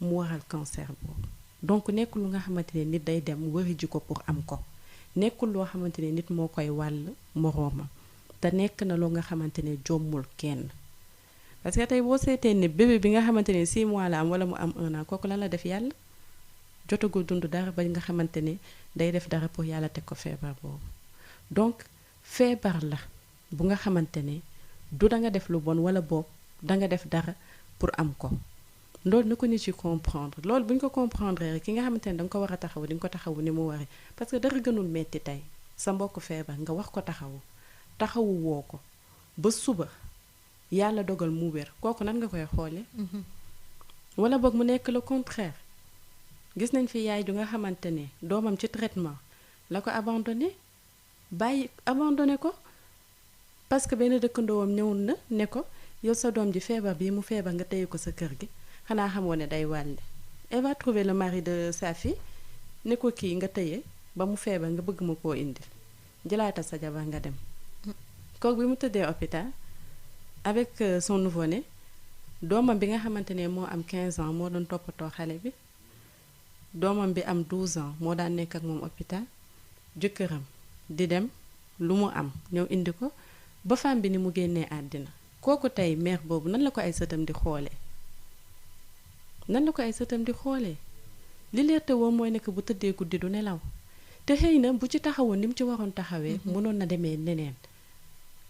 mu waral cancer boobu donc nekkul lu nga xamante ne nit day dem wëri ji ko pour am ko nekkul loo xamante ne nit moo koy wàll moroomam te nekk na loo nga xamante ne jommul kenn parce que tey boo seetee ne bébé bi nga xamante ne 6 mois la am wala mu am 1 an kooku lan la def yàlla jotagul dund dara ba nga xamante ne day def dara pour yàlla teg ko feebar boobu donc feebar la bu nga xamante ne du da nga def lu bon wala boog da nga def dara pour am ko loolu na ko nit ci comprendre loolu bu ñu ko comprendre rek ki nga xamante ne da nga ko war a taxawu di nga ko taxawu ni mu waree parce que dara gënul metti tey sa mbokk feebar nga wax ko taxawu woo ko ba suba yàlla dogal mu wér kooku nan nga koy xoolee. wala boog mu nekk le contraire gis nañ fi yaay ju nga xamante ne doomam ci traitement la ko abandonné ko parce que benn dëkkandoowam ñëwul na ne ko yow sa doom ji feebar bii mu feebar nga téye ko sa kër gi xanaa xamoo ne day wàlle elle va trouver le mari de sa fille ne ko kii nga téye ba mu feebar nga bëgg ma koo indil jëlaata sa jabar nga dem kooku bi mu tëddee hôpital avec son nouveau-né doomam bi nga xamante ne moo am 15 ans moo doon toppatoo xale bi doomam bi am 12 ans moo daan nekk ak moom hôpital jëkkëram di dem lu mu am ñëw indi ko ba femme bi ni mu génnee àddina kooku tey mère boobu nan la ko ay sëtam di xoolee li leer te woo mooy nekk bu tëddee guddi du nelaw te xëy na bu ci taxawoon ni mu ci waroon taxawee mënoon na demee neneen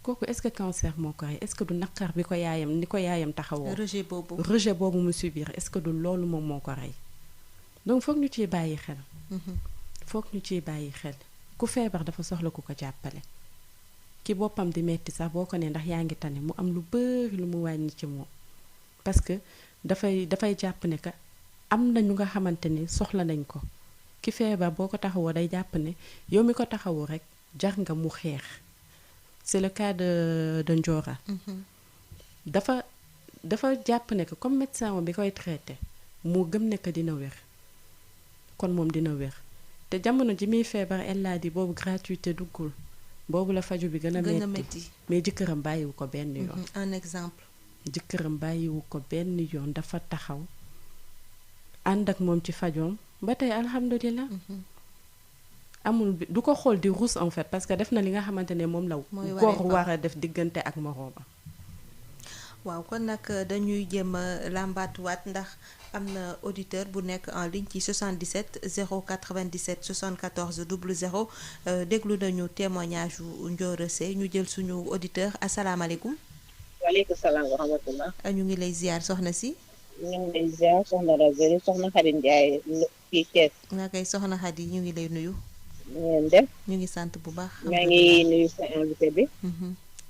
kooku est-ce que cancer moo ko rey est-ce que du naqar bi ko yaayam ni ko yaayam taxawoo rejet boobu mu subir est-ce que du loolu moom moo ko rey donc foog ñu ciy bàyyi xel ku feebar dafa soxla ku ko jàppale ki boppam di metti sax boo ko ne ndax yaa ngi tane mu am lu bari lu mu wàññi ci moom parce que dafay jàpp ne que am na ñu nga xamante ne soxla nañ ko ki feebar boo ko taxawoo day jàpp ne yow mi ko taxawoo rek jar nga mu xeex c'est le cas de Ndiora dafa jàpp ne que comme médecin bi koy traité moo gëm ne que dina wér kon moom dina wér te jamono ji muy feebar elle a dit boobu gratuité duggul boobu la faju bi gën a metti mais jëkkëram bàyyiwu ko benn yoon. un exemple. jëkkëram bàyyiwu ko benn yoon dafa taxaw ànd ak moom ci fajoom ba tey alhamdulilah. amul du ko xool di ruus en fait parce que def na li nga xamante ne moom la góor war a def diggante ak moroomam. waaw kon nag dañuy jéem a làmbaatuwaat ndax am na auditeur bu nekk en ligne ci 77 097 74 00 déglu nañu témoignage yu Ndioro Seye ñu jël suñu auditeur asalaamaaleykum. waaleykum salaam wa rahmatulah. ñu ngi lay ziar soxna si. ñu ngi lay ziar soxna Razali soxna Xadi Njaay fii Thiès. nga koy soxna Xadi ñu ngi lay nuyu. ngeen def. ñu ngi sant bu baax. maa ngi nuyu sa invité bi.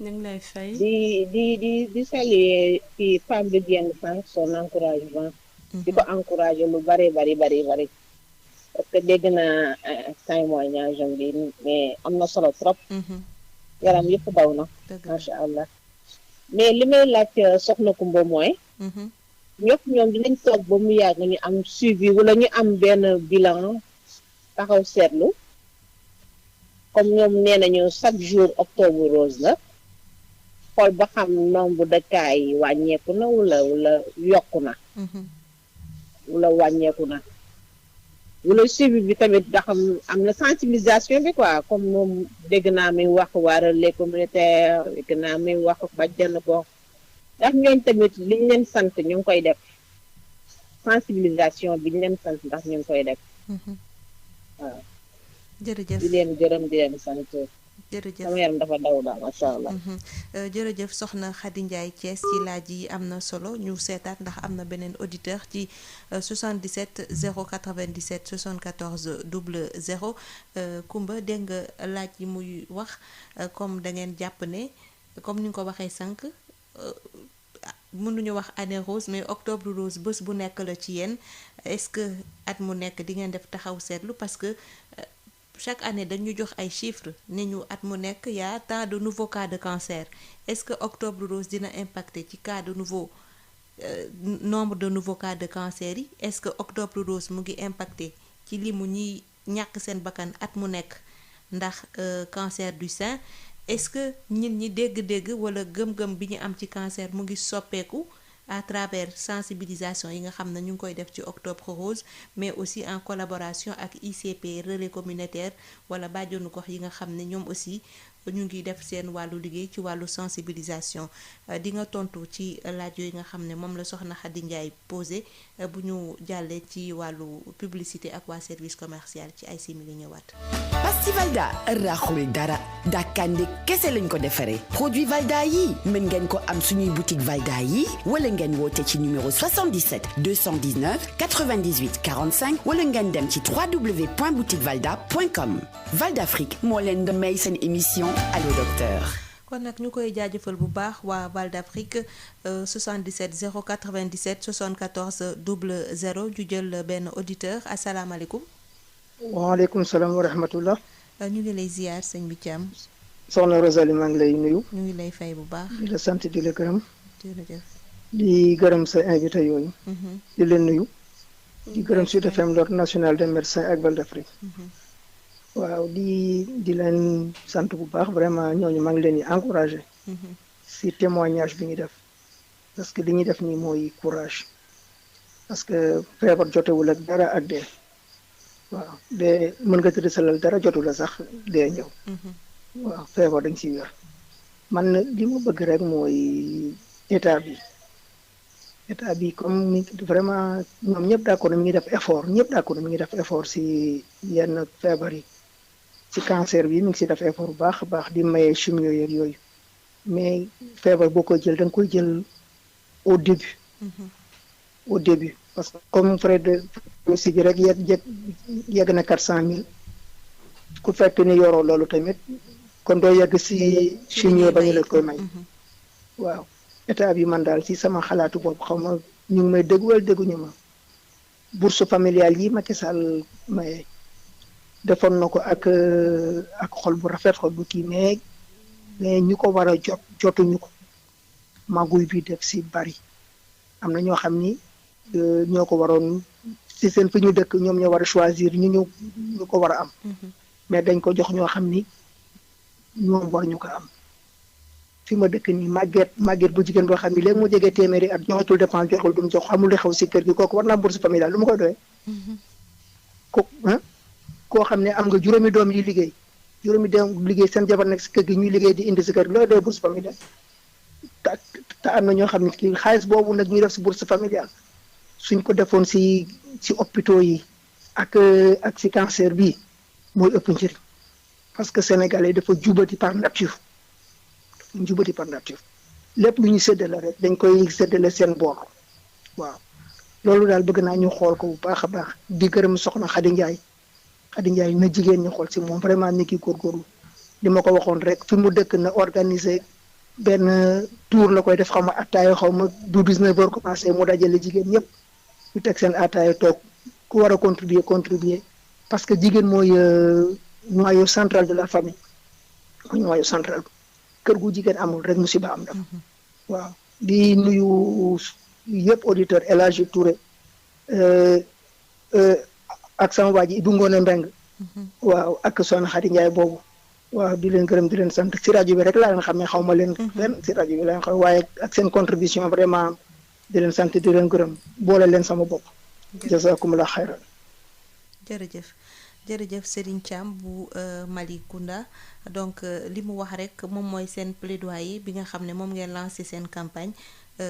ñu ngi lay fay. di saluer ci femme bi génn sànq son encouragement. di ko encourager lu bari parce que dégg naa témoignage am bi mais am na solo trop. yaram yëpp daw na. macha allah mais li may laaj soxna Kumba mooy. ñoom dinañ toog ba mu yàgg ñu am suivi wala ñu am benn bilan taxaw seetlu comme ñoom nee nañu chaque jour octobre rose la. xool ba xam nombre de cas yi wàññeeku na wala yokku na. wala wàññeeku na. wala suivi bi tamit da xam am na sensibilisation bi quoi comme moom dégg naa muy wax waa relais communautaire dégg naa muy wax bàjjen gox ndax ñooñ tamit liñ leen sant ñu ngi koy def sensibilisation bi ñu leen sant ndax ñu ngi koy def. waaw. jërëjëf di leen gërëm di leen sant. jërëjëf sama yaram dafa daw daal macha allah. jërëjëf soxna Khady Ndiaye Thiès ci laaj yi am na solo ñu seetaat ndax am na beneen auditeur ci 77 097 74 00 Kumba dégg nga laaj yi muy wax comme da ngeen jàpp ne comme ni nga ko waxee sànq mënuñu wax année rose mais octobre rose bés bu nekk la ci yéen est-ce que at mu nekk di ngeen def taxaw seetlu parce que. chaque année dañu jox ay chiffres ne ñu at mu nekk y a tant de nouveaux cas de cancer est-ce que octobre rose dina impacter ci cas de nouveau nombre de nouveaux cas de cancer yi est-ce que octobre rose mu ngi impacter ci limu ñiy ñàkk seen bakkan at mu nekk ndax cancer du sein est-ce que nit ñi dégg-dégg wala gëm-gëm bi ñu am ci cancer mu ngi soppeeku à travers sensibilisation yi nga xam ne ñu ngi koy def ci octobre rose mais aussi en collaboration ak ICP relais communautaire wala bàjjonu gox yi nga xam ne ñoom aussi ñu ngi def seen wàllu liggéey ci wàllu sensibilisation di nga tontu ci laaj yooyu nga xam ne moom la soxna Khady Ndiaye posé bu ñu jàllee ci wàllu publicité ak waa service commercial ci ay simili ñëwaat. pasti Valda raxul dara dàkkande kese lañ ko defaree produit Valda yi mën ngeen ko am suñuy boutique Valda yi wala ngeen woote ci numéro 77 219 98 45 wala ngeen dem ci www.boutiquevalda.com Valda Afrique moo leen di may seen émission Allo Docteur. kon nag ñu koy jaajëfal bu baax waa Val d'Afrique 77 097 74 00 ju jël benn auditeur asalaamaaleykum. waaleykum salaam wa rahmatullah. ñu ngi lay ziar sëñ bi Thiam. soxna Rosalie maa ngi lay nuyu. ñu ngi lay fay bu baax. di la sant di la gërëm. jërëjëf. di gërëm sa invité yooyu. di leen nuyu. di gërëm Sud FM l'ordre national des médecins ak Val d'Afrique. waaw di leen sant bu baax vraiment ñooñu maa ngi leen di encouragé. si témoignage bi ñu def. parce que li ñuy def nii mooy courage. parce que feebar jotewul ak dara ak dee. waaw dee mën nga tëdd sa lal dara jotu la sax dee ñëw. waaw feebar dañ si wér. man li ma bëgg rek mooy état bi comme vraiment ñoom ñëpp d'accord mi ngi def effort ñëpp d'accord mi ngi def effort si yenn feebar yi. ci cancer bi mi ngi si def effort bu baax a baax di maye chimio yeeg yooyu mais feebar boo koy jël da nga koy jël au début. au début parce que comme frais de si bi rek yegg na 400 000 ku fekk ni yoroo loolu tamit kon doo yegg si chimio ba ñu la koy may. waaw état bi man daal si sama xalaatu boobu xaw ma ñu ngi may dégg wala dégguñu ma bourse familiale yi Macky Sall maye. defoon na ko ak xol bu rafet xol bu kii mais ñu ko war a jotuñu ko maguy bi def si bari am na ñoo xam ni ñoo ko waroon si seen fi ñu dëkk ñoom ñoo war a choisir ñu ko war a am mais dañ ko jox ñoo xam ni ñoom war ñu ko am fi ma dëkk nii màgget bu jigéen boo xam ni léegi mu jege téeméeri at joxatul dépense joxul du mu jox amul li xew si kër gi kooku war naa bourse familiale lu ma koy doyee koo xam ne am nga juróomi doom yi liggéey seen jabar nekk si kër gi ñuy liggéey di indi si kër gi loolu doy bourse familiale te am na ñoo xam ne kii xaalis boobu nag ñuy def si bourse familiale suñ ko defoon si hôpitaux yi ak si cancer bi mooy ëpp njëriñ parce que sénégalais dafa jubati par nature lépp lu ñu séddale rek dañ koy séddale seen boor waaw loolu daal bëgg naa ñu xool ko bu baax a baax di gërëm soxna Khady Ndiaye na jigéen ñi xool si moom vraiment ni ki góorgóorlu li ma ko waxoon rek fi mu dëkk na organiser benn tour la koy def xaw ma attaaya xaw ma du 19 heures commencé mu dajale jigéen ñëpp ñu teg seen attaaya toog ku war a contribuer parce que jigéen mooy noyau central de la famille mooy noyau central kër gu jigéen amul rek musiba am dafa waaw di nuyu yëpp auditeur El Hadji Touré ak sama waa ji Ibou Ngone Mbeng waaw ak soxna Khady Ndiaye boobu waaw di leen gërëm di leen sant si rajo bi rek laa leen xam ne xaw ma leen fenn si rajo bi laa leen xam waaye ak seen contribution vraiment di leen sant di leen gërëm boole leen sama bopp jazakumullah xayran jërëjëf Serigne Thiam bu Malicounda donc li mu wax rek moom mooy seen plaidoyer bi nga xam ne moom ngeen lancé seen campagne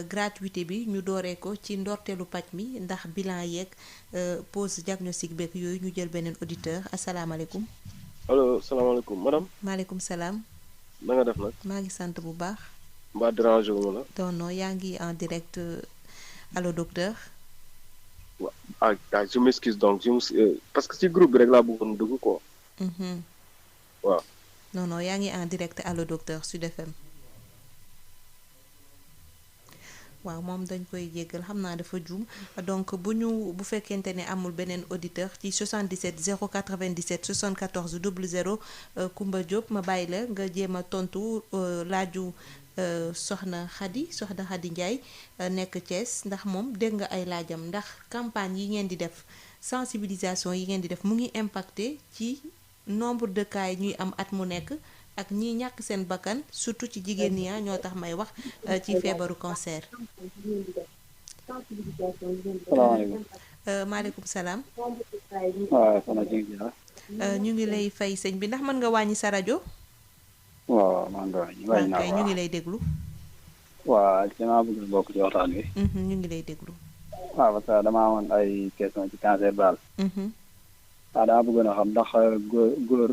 gratuité bi ñu dooree ko ci ndorteelu paj mi ndax bilan yeeg pose diagnostic beeg yooyu ñu jël beneen auditeur asalaamaaleykum. allo salaamaaleykum madame. maaleykum salaam. na nga def nag. maa ngi sant bu baax. mbaa déranger wu ma la. non yaa ngi en direct allo docteur. je m'excuse donc parce que ci groupe bi rek laa bëggoon dugg quoi. waaw. non yaa ngi en direct allo docteur Sud FM. waaw moom dañ koy jéggal xam naa dafa juum donc bu fekkente ne amul beneen auditeur ci 77 097 74 00 Koumba Diop ma bàyyi la nga jéem a tontu laaju soxna Khady Ndiaye nekk Thiès ndax moom dégg nga ay laajam ndax campagne yi ngeen di def sensibilisation yi ngeen di def mu ngi impacté ci nombre de cas yi ñuy am at mu nekk ak ñi ñàkk seen bakkan surtout ci jigéen ñi ñoo tax may wax ci feebaru cancer. salaamaaleykum. maaleykum salaam. waaw soxna Dieng. ñu ngi lay fay sëñ bi ndax mën nga wàññi sa rajo. waaw maa ngi wàññi naa ñu ngi lay déglu. waaw damaa bëgg bokk ci waxtaan wi. ñu ngi lay déglu. waaw parce que damaa amoon ay question ci cancer daal. waaw dama bëggoon a xam ndax góor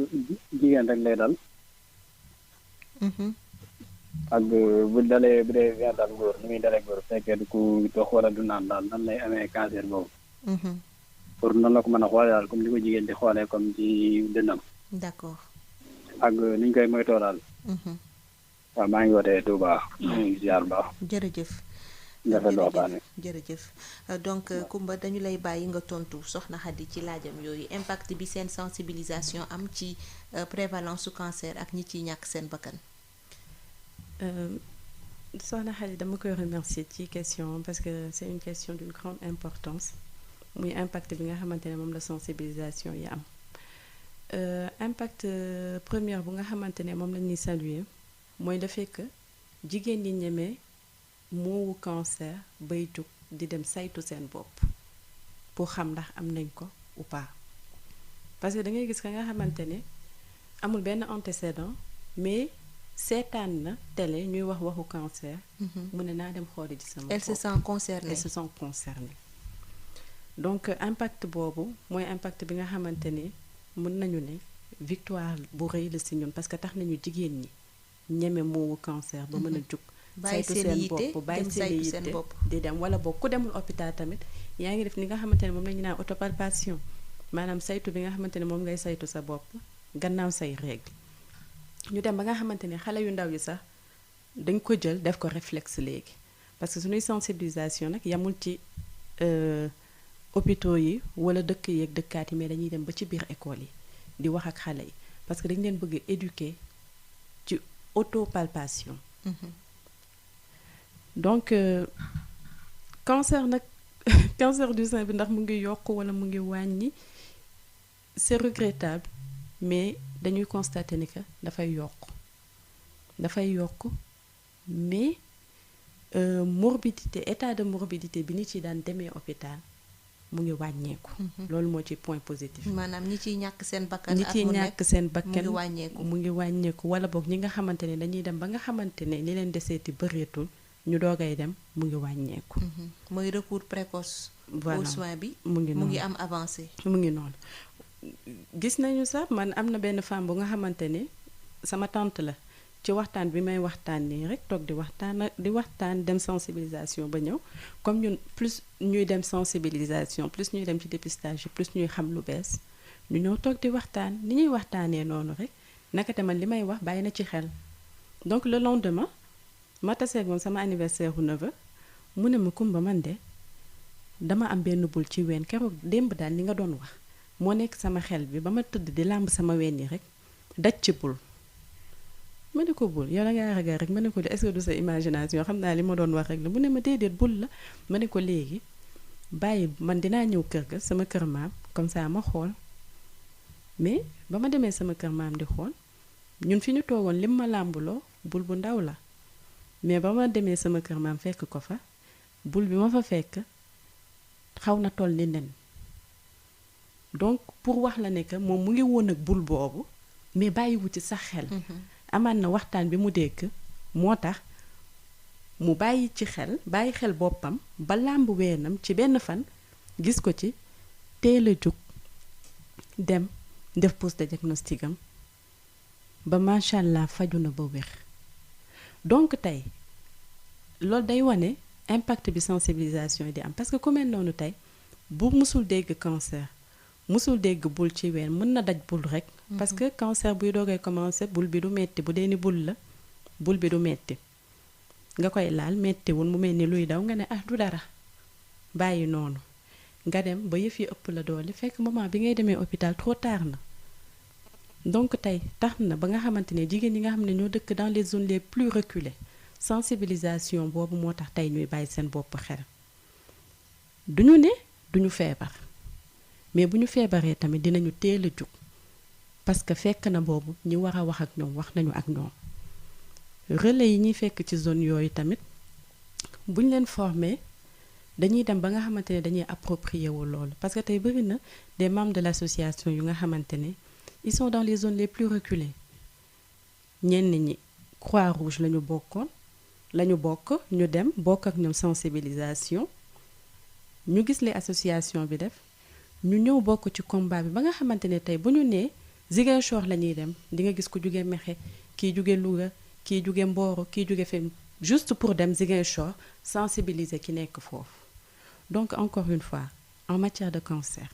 jigéen rek lay dal. ak bu dee weer daal góor ni muy dalee góor fekkee du ko dox wala du naan daal nan lay amee cancer boobu. pour nan la ko mën a xoolee daal comme ni ko jigéen di xoolee comme ci dënnam. d'accord. ak ni ñu koy moytoo daal. waaw maa ngi wootee Touba. maa ngi ziar bu baax. jërëjëf. jërëjëf donc Koumba dañu lay bàyyi nga tontu soxna Khady ci laajam yooyu impact bi seen sensibilisation am ci prévalence su cancer ak ñi ciy ñàkk seen bakkan. soxna Khady dama koy remercier ci question parce que c'est une question d'une grande importance muy impact bi nga xamante ne moom la sensibilisation yi am impact première bu nga xamante ne moom la ñuy saluer mooy le fait que jigéen ñi ñemee moowu cancer bay jug di dem saytu seen bopp pour xam ndax am nañ ko ou pas parce que da ngay gis ka nga xamante ne amul benn antécédent mais seetaan na télé ñuy waxu cancer. mu ne naa dem xooli ci sama bopp. Elle se sent concernée. donc impact boobu mooy impact bi nga xamante ne mën nañu ne victoire bu rëy la si ñun parce que tax nañu jigéen ñi ñeme moowu cancer ba mën a jug. saytu seen bopp bàyyi seen yitte di dem wala boog ku demul hôpital tamit yaa ngi def ni nga xamante ne moom la ñu naan autopalpation maanaam saytu bi nga xamante ne moom ngay saytu sa bopp gannaaw say règle ñu dem ba nga xamante ne xale yu ndaw yi sax dañ ko jël def ko réflexe léegi parce que suñuy sensibilisation nag yamul ci hôpitaux yi wala dëkk yi ak dëkkaat yi mais dañuy dem ba ci biir école yi di wax ak xale yi parce que dañ leen bëgg éduquer ci autopalpation. donc cancer nag cancer du sein bi ndax mu ngi yokk wala mu ngi wàññi c'est regrettable mais dañuy constater ni que dafay yokk mais morbidité état de morbidité bi nit yi daan demee hôpital mu ngi wàññeeku. loolu moo ci point positif. maanaam ñi ciy ñàkk seen bakkan ñi ciy ñàkk seen bakkan mu ngi wàññeeku wala boog ñi nga xamante ne dañuy dem ba nga xamante ne li leen deseeti bëreetul ñu doogay dem mu ngi wàññeeku. mooy recours précoce. voilà au soin bi mu ngi am avancé. mu ngi noonu gis nañu sax man am na benn femme bu nga xamante ne sama tante la ci waxtaan bi may waxtaan nii rek toog di waxtaan dem sensibilisation ba ñëw comme ñun plus ñuy dem sensibilisation plus ñuy dem ci dépistage yi plus ñuy xam lu bees ñu ñëw toog di waxtaan ni ñuy waxtaanee noonu rek naka te man li may wax bàyyi na ci xel donc le lendemain ma tasee moom sama anniversaire u neveu mu ne ma Kumba man de dama am benn bul ci ween keroog démb daal li nga doon wax moo nekk sama xel bi ba ma tëdd di làmb sama ween yi rek daj ci bul ma ne ko bul yow la ngaa ragal rek ma ne ko est-ce que du sa imagination xam naa li ma doon wax rek la mu ne ma déedéet bul la ma ne ko léegi bàyyi man dinaa ñëw kër ga sama kër maam comme ça ma xool mais ba ma demee sama kër maam di xool ñun fi ñu toogoon lim ma làmbuloo bul bu ndaw la mais ba ma demee sama kër maam fekk ko fa bul bi ma fa fekk xaw na toll ni nen donc pour wax la ne que moom mu ngi woon ak bul boobu mais bàyyiwu ci sax xel. amaan na waxtaan bi mu dégg moo tax mu bàyyi xel boppam ba làmb weenam ci benn fan gis ko ci teel a jóg dem def pose de diagnostic am ba macha allah faju na ba wér donc tey loolu day wane impact bi sensibilisation yi di am parce que ku mel noonu tey bu musul dégg cancer musul dégg bul ci ween mën na daj bul rek parce que cancer buy doogee commencé bul bi du metti bu dee ni bul la bul bi du metti nga koy laal mettiwul mu mel ni luy daw nga ne ah du dara bàyyi noonu nga dem ba yëf yi ëpp la doole fekk moment bi ngay demee hôpital trop tard na donc tey tax na ba nga xamante ne jigéen ñi nga xam ne ñoo dëkk dans les zones les plus reculées sensibilisation boobu moo tax tey ñuy bàyyi seen bopp xel duñu ne duñu feebar mais bu ñu feebaree tamit dinañu teel a jug parce que fekk na boobu ñi war a wax ak ñoom wax nañu ak ñoom relais yi ñuy fekk ci zone yooyu tamit buñ leen former dañuy dem ba nga xamante ne dañuy approprier wu loolu parce que tey bëri na des membres de l'association yu nga xamante ne ils sont dans les zones les plus reculées ñenn ñi Croix-Rouge la ñu bokk ñu dem bokk ak ñoom sensibilisation ñu gis les association bi def ñu ñëw bokk ci combat bi ba nga xamante ne tey bu ñu nee Ziguinchor la ñuy dem di nga gis ku jóge Mexe kii jóge Louga kii jóge Mboro kii jóge fem juste pour dem Ziguinchor sensibiliser ki nekk foofu donc encore une fois en matière de cancer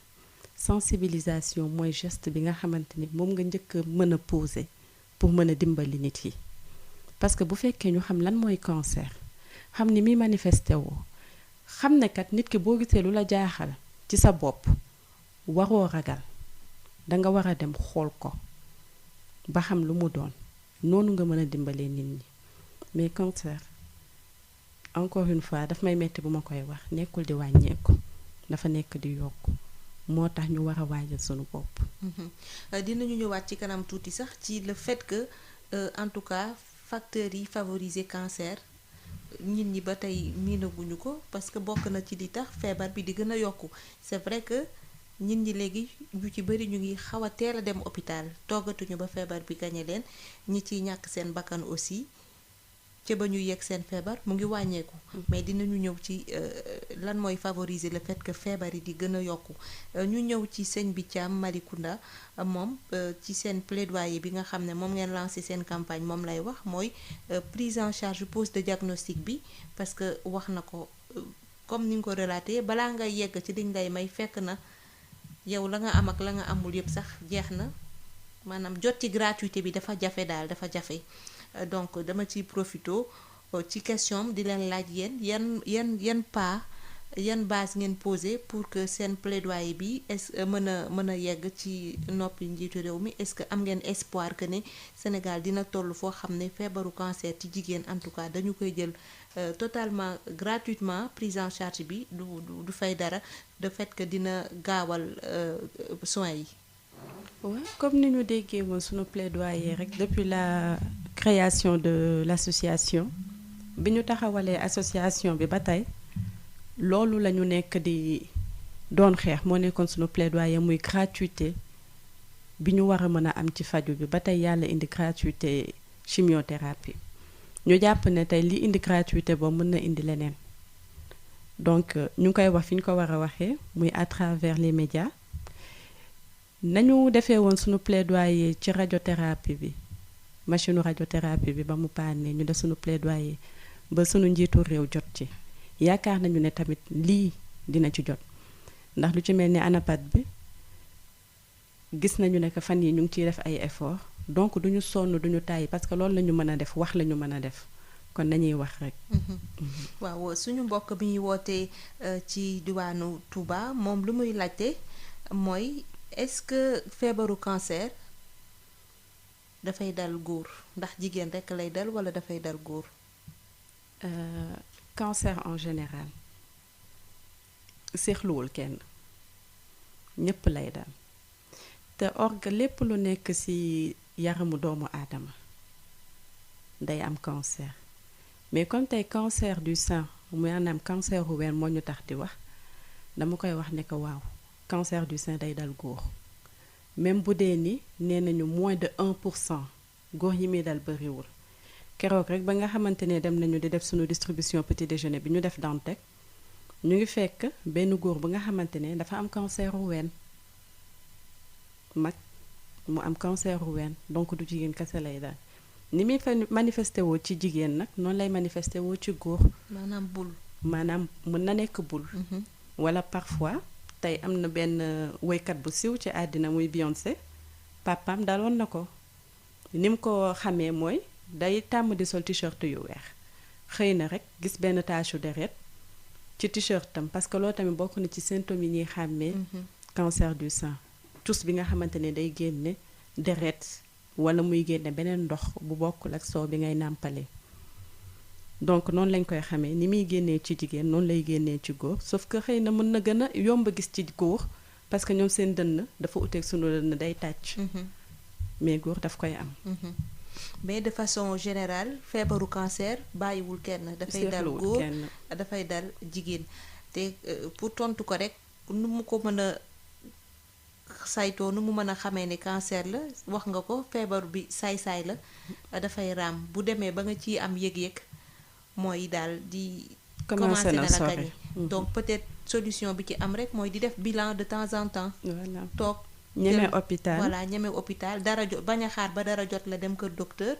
sensibilisation mooy geste bi nga xamante ni moom nga njëkk a mën a poser pour mën a dimbali nit yi parce que bu fekkee ñu xam lan mooy cancer xam ni muy manifesté woo xam ne kat nit ki boo gisee lu la jaaxal ci sa bopp waroo ragal danga war a dem xool ko ba xam lu mu doon noonu nga mën a dimbalee nit ñi mais cancer encore une fois daf may metti bu ma koy wax nekkul di wàññeeku dafa nekk di yokk moo tax ñu war a waajal sunu bopp. dinañu ñëwaat ci kanam tuuti sax ci le fait que en tout cas facteurs yi favoriser cancer nit ñi ba tey miinaguñu ko parce que bokk na ci li tax feebar bi di gën a yokku c'est vrai que nit ñi léegi ñu ci bari ñu ngi xaw a teel a dem hôpital toggatuñu ba feebar bi gañe leen ñi ciy ñàkk seen bakkan aussi ca ba ñu yegg seen feebar mu ngi wàññeeku mais dinañu ñëw ci lan mooy favoriser le fait que feebar yi di gën a yokku ñu ñëw ci sëñ bi Thiam Malicounda moom ci seen plaidoyer bi nga xam ne moom ngeen lancé seen campagne moom lay wax mooy prise en charge pose de diagnostic bi parce que wax na ko comme ni nga ko relaté balaa nga yegg ci liñ lay may fekk na yow la nga am ak la nga amul yëpp sax jeex na maanaam jot ci gratuité bi dafa jafe daal dafa jafe donc dama ciy profito ci question di leen laaj yéen yan pas yan base ngeen posé pour que seen plaidoyer bi est-ce mën a yegg ci noppi njiitu réew mi est-ce que am ngeen espoir que ne Sénégal dina toll foo xam ne feebaru cancer ci jigéen en tout cas dañu koy jël totalement gratuitement prise en charge bi du fay dara de fait que dina gaawal soins yi. Ouais, comme ni ñu déggee woon sunu plaidoyer rek depuis la création de l'association bi ñu taxawalee association bi ba tey loolu la ñu nekk di doon xeex moo nekkoon sunu plaidoyer muy gratuité bi ñu war a mën a am ci faju bi ba tey yàlla indi gratuité chimiothérapie ñu jàpp ne tey li indi gratuité boobu mën na indi leneen donc ñu ngi koy wax fi ñu ko war a waxee muy à travers les médias nañu defee woon sunu plaidoyer ci radiothérapie bi machine radiothérapie bi ba mu paane ñu def sunu plaidoyer ba sunu njiitu réew jot ci yaakaar nañu ne tamit lii dina ci jot ndax lu ci mel ni ANAPAD bi gis nañu ne que fan yi ñu ngi ciy def ay effort donc duñu sonn duñu tàyyi parce que loolu la ñu mën a def wax la ñu mën a def kon nañuy wax rek. waaw suñu mbokk bi ñuy wootee ci diwaanu Touba moom lu muy laajte mooy est-ce que feebaru cancer dafay dal góor ndax jigéen rekk lay dal walla dafay dal góor. Cancer en général seexluwul kenn ñépp lay dal te lépp lu nekk ci yaramu doomu aadama day am cancer mais comme tey cancer du sein maanaam cancer u ween moo ñu tax di wax dama koy wax ne ko waaw cancer du sein day dal góor même bu dee ni nee nañu moins de 1% góor yi muy dal bariwul keroog rek ba nga xamante ne dem nañu di def suñu distribution petit déjeuner bi ñu def Dantec ñu ngi fekk benn góor bu nga xamante ne dafa am cancer u ween mag mu am cancer u ween donc du jigéen kese lay dal ni muy manifesté woo ci jigéen nag noonu lay manifesté woo ci góor. maanaam bul. maanaam mën na nekk bul. wala parfois tey am na benn woykat bu siiw ci àddina muy Beyoncé papaam daloon na ko ni mu ko xamee mooy day tàmm di sol t-shirt yu weex xëy na rek gis benn tache deret ci t-shirtam parce que loolu tamit bokk na ci symptômes yi ñuy xàmmee. cancer du sein tus bi nga xamante ne day génne deret wala muy génne beneen ndox bu bokkul ak soow bi ngay nàmpale donc noonu lañ koy xamee ni muy génnee ci jigéen noonu lay génnee ci góor sauf que xëy na mën na gën a yomb gis ci góor parce que ñoom seen dënn dafa uteeg sunu dënn day tàcc mais góor daf koy am mais de façon générale feebaru cancer bàyyiwul kenn dafay dal góor dafay dal jigéen te pour tontu ko rek nu mu ko mën a saytoo nu mu mën a xamee ni cancer la wax nga ko feebar bi saay-saay la dafay raam bu demee ba nga ciy am yëg-yëg mooy daal di commencé na la gañe donc peut-être solution bi ci am rek mooy di def bilan de temps en temps toog ñeme hôpital voilà ñeme hôpital dara jot bañ a xaar ba dara jot la dem kër docteur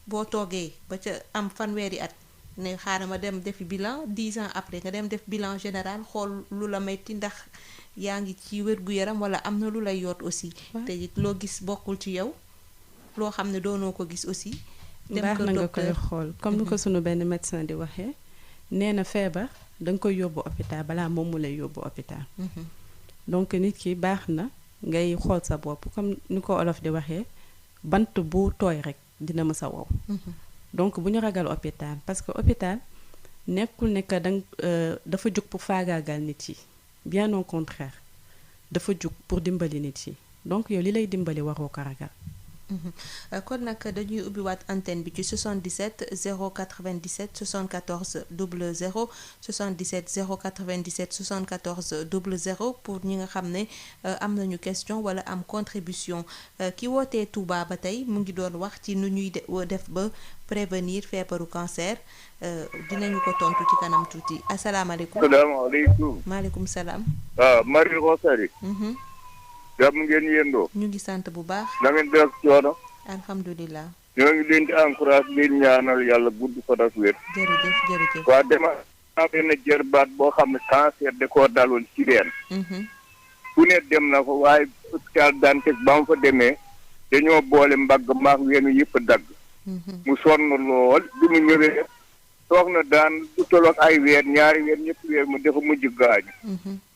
boo toogee ba ca am fanweeri at ne xaaral ma dem defi bilan 10 ans après nga dem def bilan général xool lu la metti ndax yaa ngi ci wér-gu-yaram wala am na lu lay yoot aussi te it loo gis bokkul ci yow loo xam ne doonoo ko gis aussi dem baax kër na nga docteur koy xool comme ni ko sunu benn médecin di waxee nee na feebar danga koy yóbbu hôpital balaa moom mu lay yóbbu hôpital donc nit ki baax na ngay xool sa bopp comme ni ko olof di waxee bant bu tooy rek dina mës a wow donc bu ñu ragal hôpital parce que hôpital nekkul ne que dafa jug pour faagaagal nit yi bien au contraire dafa jug pour dimbali nit yi donc yow li lay dimbali waroo ko ragal kon nag dañuy ubbiwaat antenne bi ci 77 097 74 00 77 097 74 00 pour ñi nga xam ne am nañu question wala am contribution ki wootee Touba ba tey mu ngi doon wax ci nu ñuy def ba prévenir feebaru cancer dinañu ko tontu ci kanam tuuti asalaamaaleykum. salaamaaleykum. maaleykum salaam. waaw Marie Rosalie. jàmm ngeen yendoo. ñu ngi sant bu baax. na ngeen def coono. alhamdulilah. ñoo ngi leen di encourage leen ñaanal yàlla gudd fan ak wér. jërëjëf jërëjëf. waa dema am benn jërbaat boo xam ne cancer da koo daloon ci reen. fu ne dem na ko waaye hôpital Dantec ba mu fa demee dañoo boole mbagg maax weenu yëpp dagg. mu sonn lool bi mu ñëwee toog na daan du tolloog ay weer ñaari weer ñetti weer mu dafa mujj gaañu.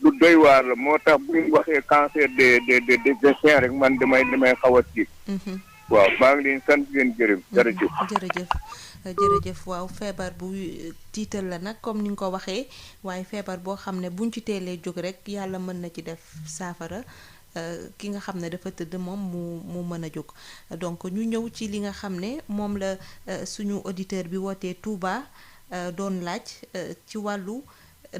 lu doy waar la moo tax bu ñu waxee cancer des seins rek man damay xaw a tiit. waaw maa ngi leen sant leen gërëm jërëjëf waaw feebar bu tiital la nag comme ni nga ko waxee waaye feebar boo xam ne buñ ci teelee jóg rek yàlla mën na ci def saafara ki nga xam ne dafa tëdd moom mu mën a jóg donc ñu ñëw ci li nga xam ne moom la suñu auditeur bi wootee Touba doon laaj ci wàllu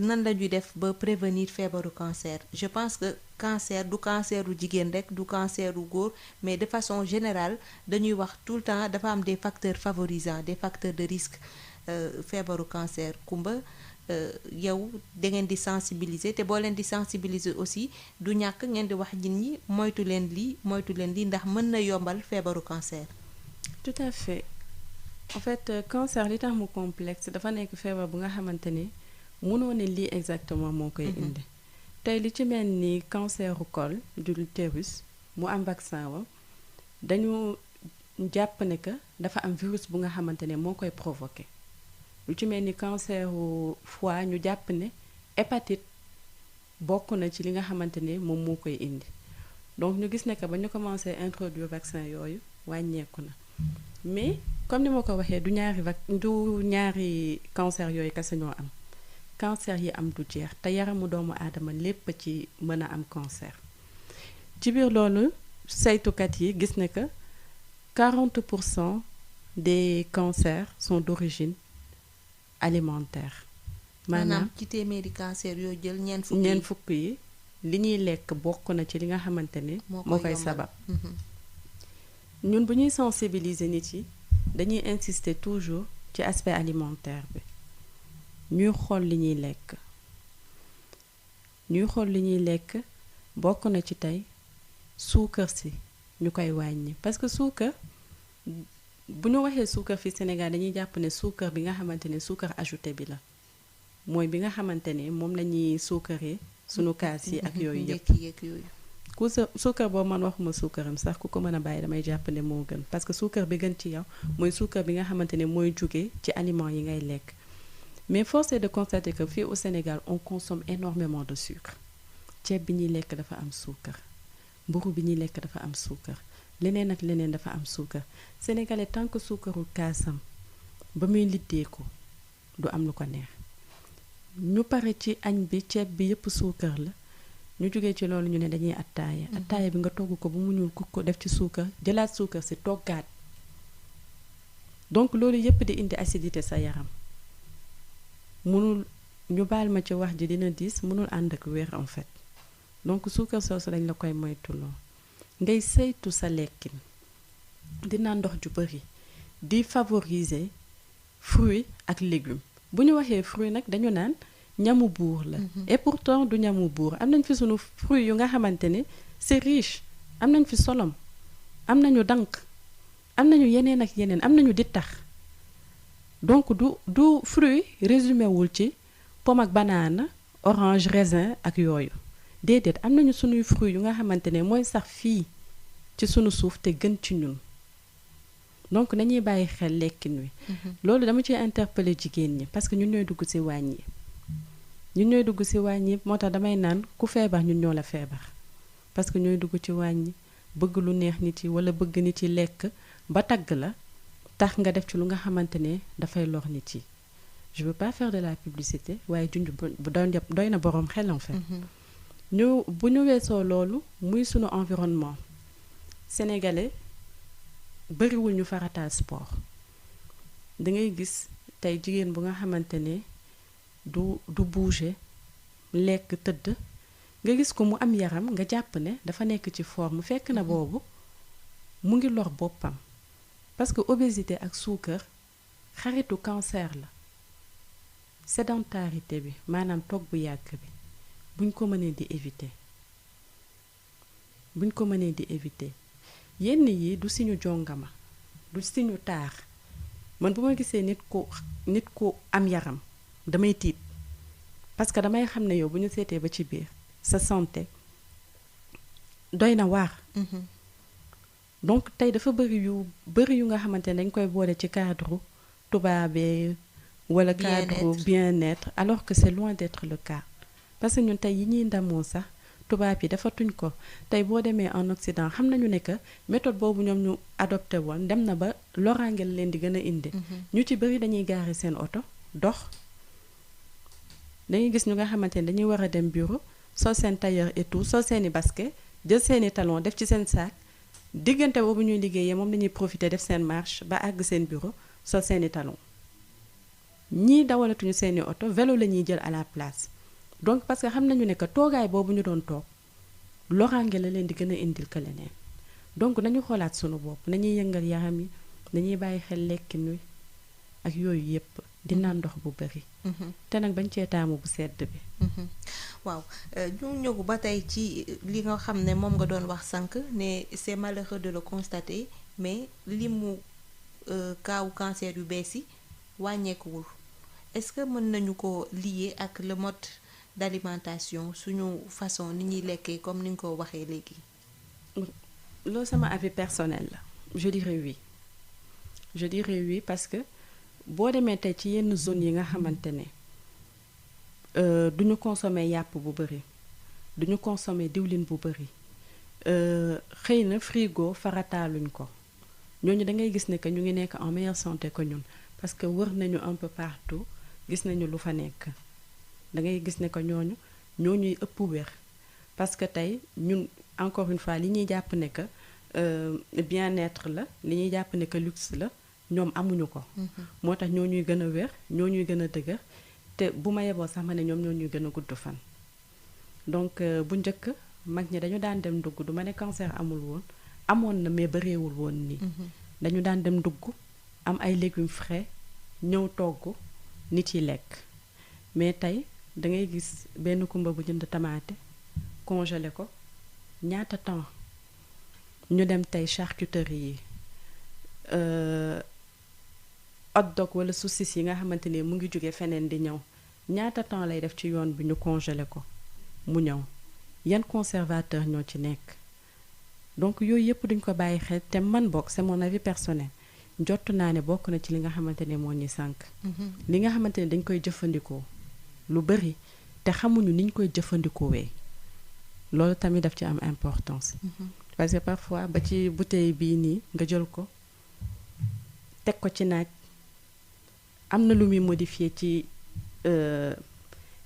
nan la ñuy def ba prévenir feebaru cancer je pense que cancer du canceru jigéen rek du canceru góor mais de façon générale dañuy wax tout le temps dafa am des facteurs favorisants des facteurs de risque feebaru cancer Kumba yow da ngeen di sensibiliser te boo leen di sensibiliser aussi du ñàkk ngeen di wax nit ñi moytu leen lii ndax mën na yombal feebaru cancer. tout à fait en fait cancer li tax mu complexe dafa nekk feebar bu nga xamante ne mënoo ne lii exactement moo koy indi tey li ci mel ni canceru col de l'utérus mu am vaccin wa dañu jàpp ne que dafa am virus bu nga xamante ne moo koy provoqué lu ci mel ni canceru foie ñu jàpp ne hépatite bokk na ci li nga xamante ne moom moo koy indi donc ñu gis ne que ba ñu commencé introduire vaccin yooyu wàññeeku na mais comme ni ma ko waxee du ñaari cancer yooyu kese ñoo am cancer yi am du jeex te yaramu doomu aadama lépp ci mën a am cancer ci biir loolu saytukat yi gis ne que 40% des cancers sont d'origine alimentaire maanaam ci téeméeri cancer yoo jël ñeent fukk yi li ñuy lekk bokk na ci li nga xamante ne moo koy sabab ñun bu ñuy sensibiliser nit yi dañuy insister toujours ci aspect alimentaire bi ñuy xool li ñuy lekk bokk na ci tey suukar si ñu koy wàññi parce que suukar bu ñu waxee suukar fi Sénégal dañuy jàpp ne suukar bi nga xamante ne suukar ajouté bi la mooy bi nga xamante ne moom la ñuy suukaree sunu kaas yi ak yooyu yëpp ku suukar boobu man waxuma suukaram sax ku ko mën a bàyyi damay jàpp ne moo gën parce que suukar bi gën ci yow mooy suukar bi nga xamante ne mooy jóge ci aliments yi ngay lekk mais force est de constater que fii au Sénégal on consomme énormément de sucre ceeb bi ñuy lekk dafa am suukar mburu bi ñuy lekk dafa am suukar leneen ak leneen dafa am suukar sénégalais tant que suukaru kaasam ba muy liddee ko du am lu ko neex ñu pare ci añ bi ceeb bi yépp suukar la ñu jógee ci loolu ñu ne dañuy attaaya bi nga togg ko bu mu ñuul kuk ko def ci suukar jëlaat suukar si toggaat donc loolu yépp di indi acidité sa yaram mënul ñu baal ma ci wax ji dina diis mënul ànd ak wér en fait donc suukar soosu dañ la koy moytuloo ngay saytu sa lekkin dina ndox ju bari di favoriser fruits ak légumes bu ñu waxee fruits nag dañu naan ñamu buur la et pourtant du ñamu buur am nañ fi sunu fruits yu nga xamante ne c'est riche am nañ fi solom am nañu dank am nañu yeneen ak yeneen am nañu dittax donc du fruit résumé wul ci pomme ak banane orange raisin ak yooyu déedéet am nañu sunuy fruit yu nga xamante ne mooy sax fii ci sunu suuf te gën ci ñun donc nañuy bàyyi xel lekkin wi loolu dama ciy interpeller jigéen ñi parce que ñun ñooy dugg ci waañ yi moo tax damay naan ku feebar ñun ñoo la feebar parce que ñooy dugg ci waañ yi bëgg lu neex nit yi wala bëgg nit yi lekk ba tagg la tax nga def ci lu nga xamante ne dafay lor nit yi je veux pas faire de la publicité waaye junj doy na boroom xel en fait bu ñu weesoo loolu muy sunu environnement sénégalais bariwul ñu farataal sport da ngay gis tey jigéen bu nga xamante ne du bouger lekk tëdd nga gis ko mu am yaram nga jàpp ne dafa nekk ci forme fekk na boobu mu ngi lor boppam parce que obésité ak suukar xaritu cancer la sédentarité bi maanaam toog bu yàgg bi buñ ko mënee di éviter yenn yi du siñu jongama du siñu taar man bu ma gisee nit ku am yaram damay tiit parce que damay xam ne yow bu ñu seetee ba ci biir sa santé doy na waar donc tey dafa bëri yu nga xamante ne dañ koy boole ci cadre tubaabee wala cadre bien-être alors que c'est loin d'être le cas parce que ñun tey yi ñuy ndamoo sax tubaab yi defatuñ ko tey boo demee en Occident xam nañu ne que méthode boobu ñoom ñu adopté woon dem na ba loraangel leen di gën a indi ñu ci bëri dañuy gaari seen oto dox dañuy gis ñu nga xamante ne dañuy war a dem bureau sol seen tailleur et tout sol seeni basket jël seeni talon def ci seen sac diggante boobu ñuy liggéeyee moom dañuy profiter def seen marche ba àgg seen bureau sol seeni talon ñii dawalatuñu seeni oto vélo la ñuy jël à la place donc parce que xam nañu ne que toogaay boobu ñu doon toog loraange la leen di gën a indil ka leneen donc nañu xoolaat sunu bopp nañuy yëngal yaram yi nañuy bàyyi xel lekkin wi ak yooyu yépp di naan ndox bu bari te nag bañ cee taamu bu sedd bi waaw ñu ñëw ba tey ci li nga xam ne moom nga doon wax sànq ne c'est malheureux de le constater mais li mu kaawu cancer yu bees yi wàññeekuwul est-ce que mën nañu ko lier ak le mode d'alimentation suñu façon ni ñuy lekkee comme ni nga ko waxee léegi. loolu sama avis personnel la je dirais oui parce que boo demee tey ci yenn zone yi nga xamante ne duñu consommer yàpp bu bari duñu consommer diwlin bu bari xëy na frigo farataaluñ ko ñooñu da ngay gis ne que ñu ngi nekk en meilleure santé que ñun parce que wër nañu un peu partout gis nañu lu fa nekk da ngay gis ne que ñooñuy ëpp wér parce que tey ñun encore une fois li ñuy jàpp ne que bien-être la li ñuy jàpp ne que luxe la ñoom amuñu ko moo tax ñooñuy gën a wér ñooñuy gën a dëgër te bu ma yeboo sax ma ne ñoom ñooñuy gën a gudd fan donc bu njëkk mag ñi dañu daan dem dugg du ma ne cancer amul woon amoon na mais bëreewul woon nii dañu daan dem dugg am ay légumes frais ñëw togg nit yi lekk mais tey da ngay gis benn kumba bu jënd tamaate congelé ko ñaata temps ñu dem tey charcuterie yi hot dog wala saucisse yi nga xamante ne mu ngi jóge feneen di ñëw ñaata temps lay def ci yoon bi ñu congelé ko mu ñëw yan conservateur ñoo ci nekk donc yooyu yëpp duñ ko bàyyi xel te man bokk c'est mon avis personnel jot naa ne bokk na ci li nga xamante ne moo ñuy sànk li nga xamante ne dañ koy jëfandikoo lu bari te xamuñu niñ koy jëfandikoowee loolu tamit daf ci am importance parce que parfois ba ci bouteille bii nii nga jël ko teg ko ci naaj am na lu muy modifié ci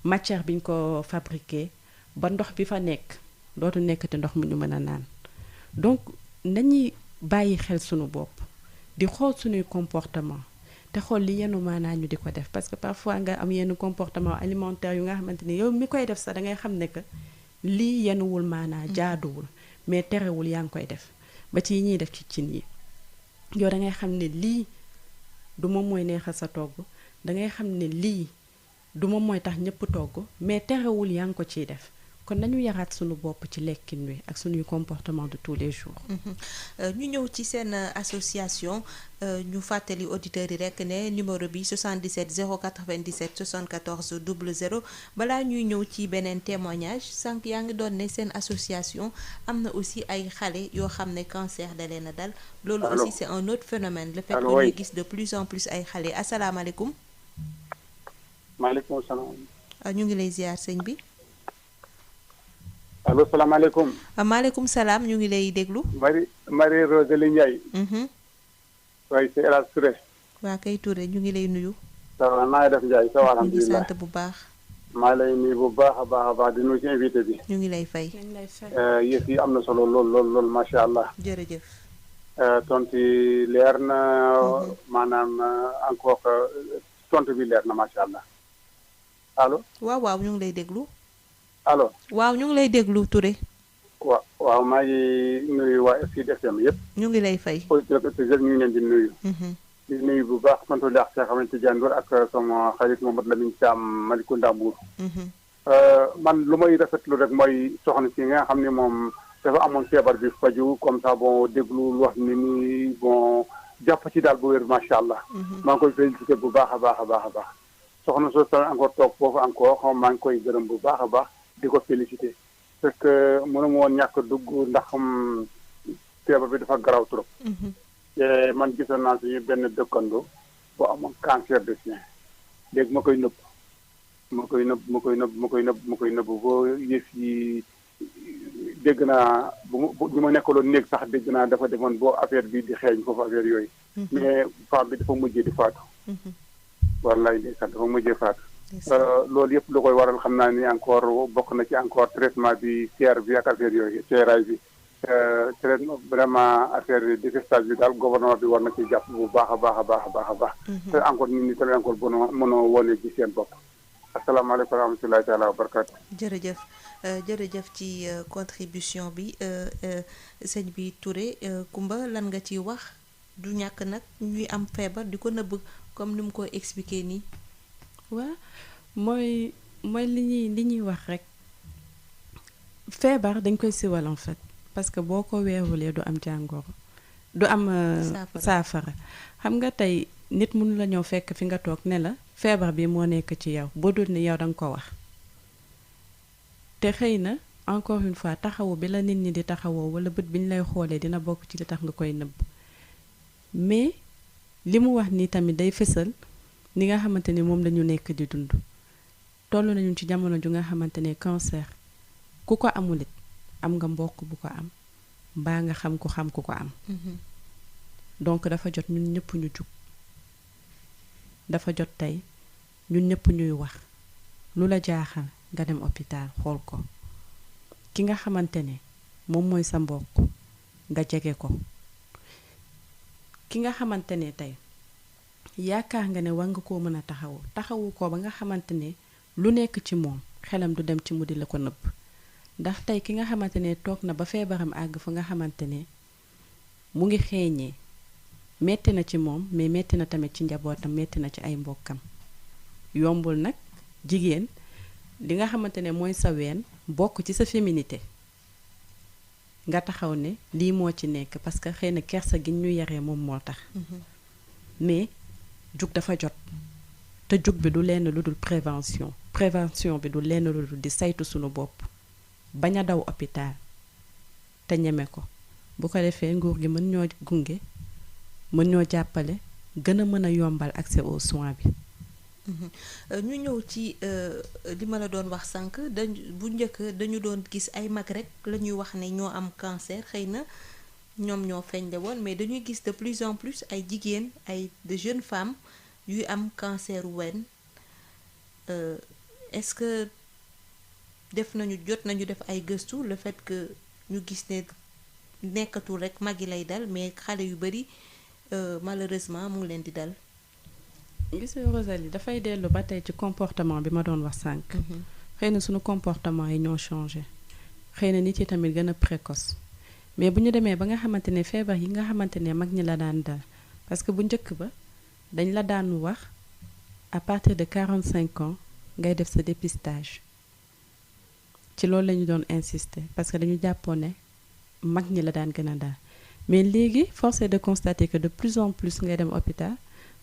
matière bi ñu ko fabriqué ba ndox bi fa nekk dootu nekk te ndox mu ñu mën a naan donc nañuy bàyyi xel sunu bopp di xool suñuy comportement te xool li yenu maanaa ñu di ko def parce que parfois nga am yenn comportement alimentaire yu nga xamante ni yow mi koy def sax da ngay xam ne que lii yenuwul maanaa jaaduwul mais terewul yaa ngi koy def ba ci yi ñuy def ci cin yi yow da ngay xam ne lii du moom mooy neexal sa togg da ngay xam ne lii du moom mooy tax ñëpp togg mais terewul yaa ngi ko ciy def kon nañu yaraat sunu bopp ci lekkin wi ak sunuy comportement de tous les jours. ñu ñëw ci seen association ñu fàttali auditeurs yi rekk ne numéro bi 77 097 74 00 balaa ñuy ñëw ci beneen témoignage sànq yaa ngi doon ne seen association am na aussi ay xale yoo xam ne cancer da leen a dal. loolu aussi c'est un autre phénomène. le fait que ñuy gis de plus en plus ay xale asalaamaaleykum. maaleykum salaam. ñu ngi lay ziar sëñ bi. allo salaamaaleykum. maaleykum salaam ñu ngi lay déglu. Marie Rosalie Ndiaye. waaye c'est El Hadj Touré. waa kay Touré ñu ngi lay nuyu. ça va naa def Ndiaye ça va alhamdulilah ñu ngi sant bu baax. maa lay nuyu bu baax a baax di nuyu ci invité bi. ñu ngi lay fay. yëf yi am na solo lool macha allah. jërëjëf. tontu leer na maanaam encore tontu bi leer na macha allah allo. waaw ñu ngi lay déglu. allo. waaw ñu ngi lay déglu Touré. waaw maa ngi nuyu waa Sud FM yëpp. ñu ngi lay fay. auditeurs ñu ngi leen di nuyu. di nuyu bu baax tontu leex Cheikh Ahmed Tidiane Ndour ak sama xarit Mamadou Lamine Thiam Malicounda Mbour. man lu may rafetlu rek mooy soxna si nga xam ne moom dafa amoon feebar bi faju comme ça bon déglu wax ni ni bon jàpp ci daal bu wér macha allah. maa ngi koy félicité bu baax a baax. soxna soo tamit encore toog foofu encore maa ngi koy gërëm bu baax a baax di ko félicité parce que mënuma woon ñàkk dugg ndax feebar bi dafa garaw trop. te man gisoon naa suñu benn dëkkandoo bu amoon cancer de sein léegi ma koy nëbb boo yëf yi dégg naa bu ma nekkaloon néeg sax dégg naa dafa demoon boo affaire bi di xeeñ foofu affaire yooyu. mais femme bi dafa mujjee di faatu. wallaay ndeysaan dafa mujjee faatu. loolu yëpp lu koy waral xam naa ni encore bokk na ci encore traitement bi seer bi ak affaire yooyu seeraay bi. traitement vraiment affaire dépistage bi daal gouvernement bi war na ci jàpp bu baax a baax. te encore nit ñi tamit encore mënoo wone ci seen bopp. asalaamaaleykum wa rahmatulahi taala wa barakaatu. jërëjëf ci contribution bi sëñ bi Touré Kumba lan nga ciy wax du ñàkk nag ñuy am feebar di ko nëbb comme ni mu ko expliqué nii. waaw mooy li ñuy wax rek feebar dañ koy siwal en fait parce que boo ko weerulee du am jàngoro du am saafara xam nga tey nit mënu la ñëw fekk fi nga toog ne la feebar bi moo nekk ci yow boo dul ni yow danga ko wax te xëy na encore une fois taxawu bi la nit ñi di taxawoo wala bët bi ñu lay xoolee dina bokk ci li tax nga koy nëbb mais li mu wax ni tamit day fësal ni nga xamante ni moom lañu nekk di dund toll nañu ci jamono ju nga xamante ne cancer ku ko amulit am nga mbokk bu ko am mbaa nga xam ku ko am donc dafa jot ñun ñëpp ñu jug dafa jot tey ñun ñëpp ñuy wax lu la jaaxal nga dem hôpital xool ko ki nga xamante ne moom mooy sa mbokk nga jege ko ki nga xamante ne tey yaakaar nga ne war nga koo mën a taxawu ko ba nga xamante ne lu nekk ci moom xelam du dem ci mu di la ko nëbb ndax tey ki nga xamante ne toog na ba feebaram àgg fa nga xamante ne mu ngi xeeñee metti na ci moom mais metti na tamit ci njabootam metti na ci ay mbokkam yombul nag jigéen li nga xamante ne mooy sa ween bokk ci sa féminité nga taxaw ne lii moo ci nekk parce que xëy na kersa gi ñu yaree moom moo tax mais jug dafa jot te jug bi du lenn lu dul prévention bi du lenn lu dul di saytu sunu bopp bañ a daw hôpital te ñeme ko bu ko defee nguur gi mën ñoo gunge mën ñoo jàppale gën a mën a yombal accès aux soins bi. ñu ñëw ci li ma la doon wax sànq bu njëkk dañu doon gis ay mag rek la ñuy wax ne ñoo am cancer xëy na ñoom ñoo feeñle woon mais dañuy gis de plus en plus ay jigéen ay de jeunes femmes yuy am cancer ween est-ce que jot nañu def ay gëstu le fait que ñu gis ne nekkatul rek mag yi lay dal mais xale yu bari malheureusement mu ngi leen di dal. gis nga Rosalie dafay dellu ba tey ci comportement bi ma doon wax sànq. xëy na sunu comportement yi ñoo changé xëy na nit yi tamit gën a précoce mais bu ñu demee ba nga xamante ne feebar yi nga xamante ne mag ñi la daan dal parce que bu njëkk ba dañ la daan wax à partir de 45 ans ngay def sa dépistage ci loolu la ñu doon insister parce que dañu jàppoon ne mag ñi la daan gën a dal mais léegi force est de constater que de plus en plus ngay dem hôpital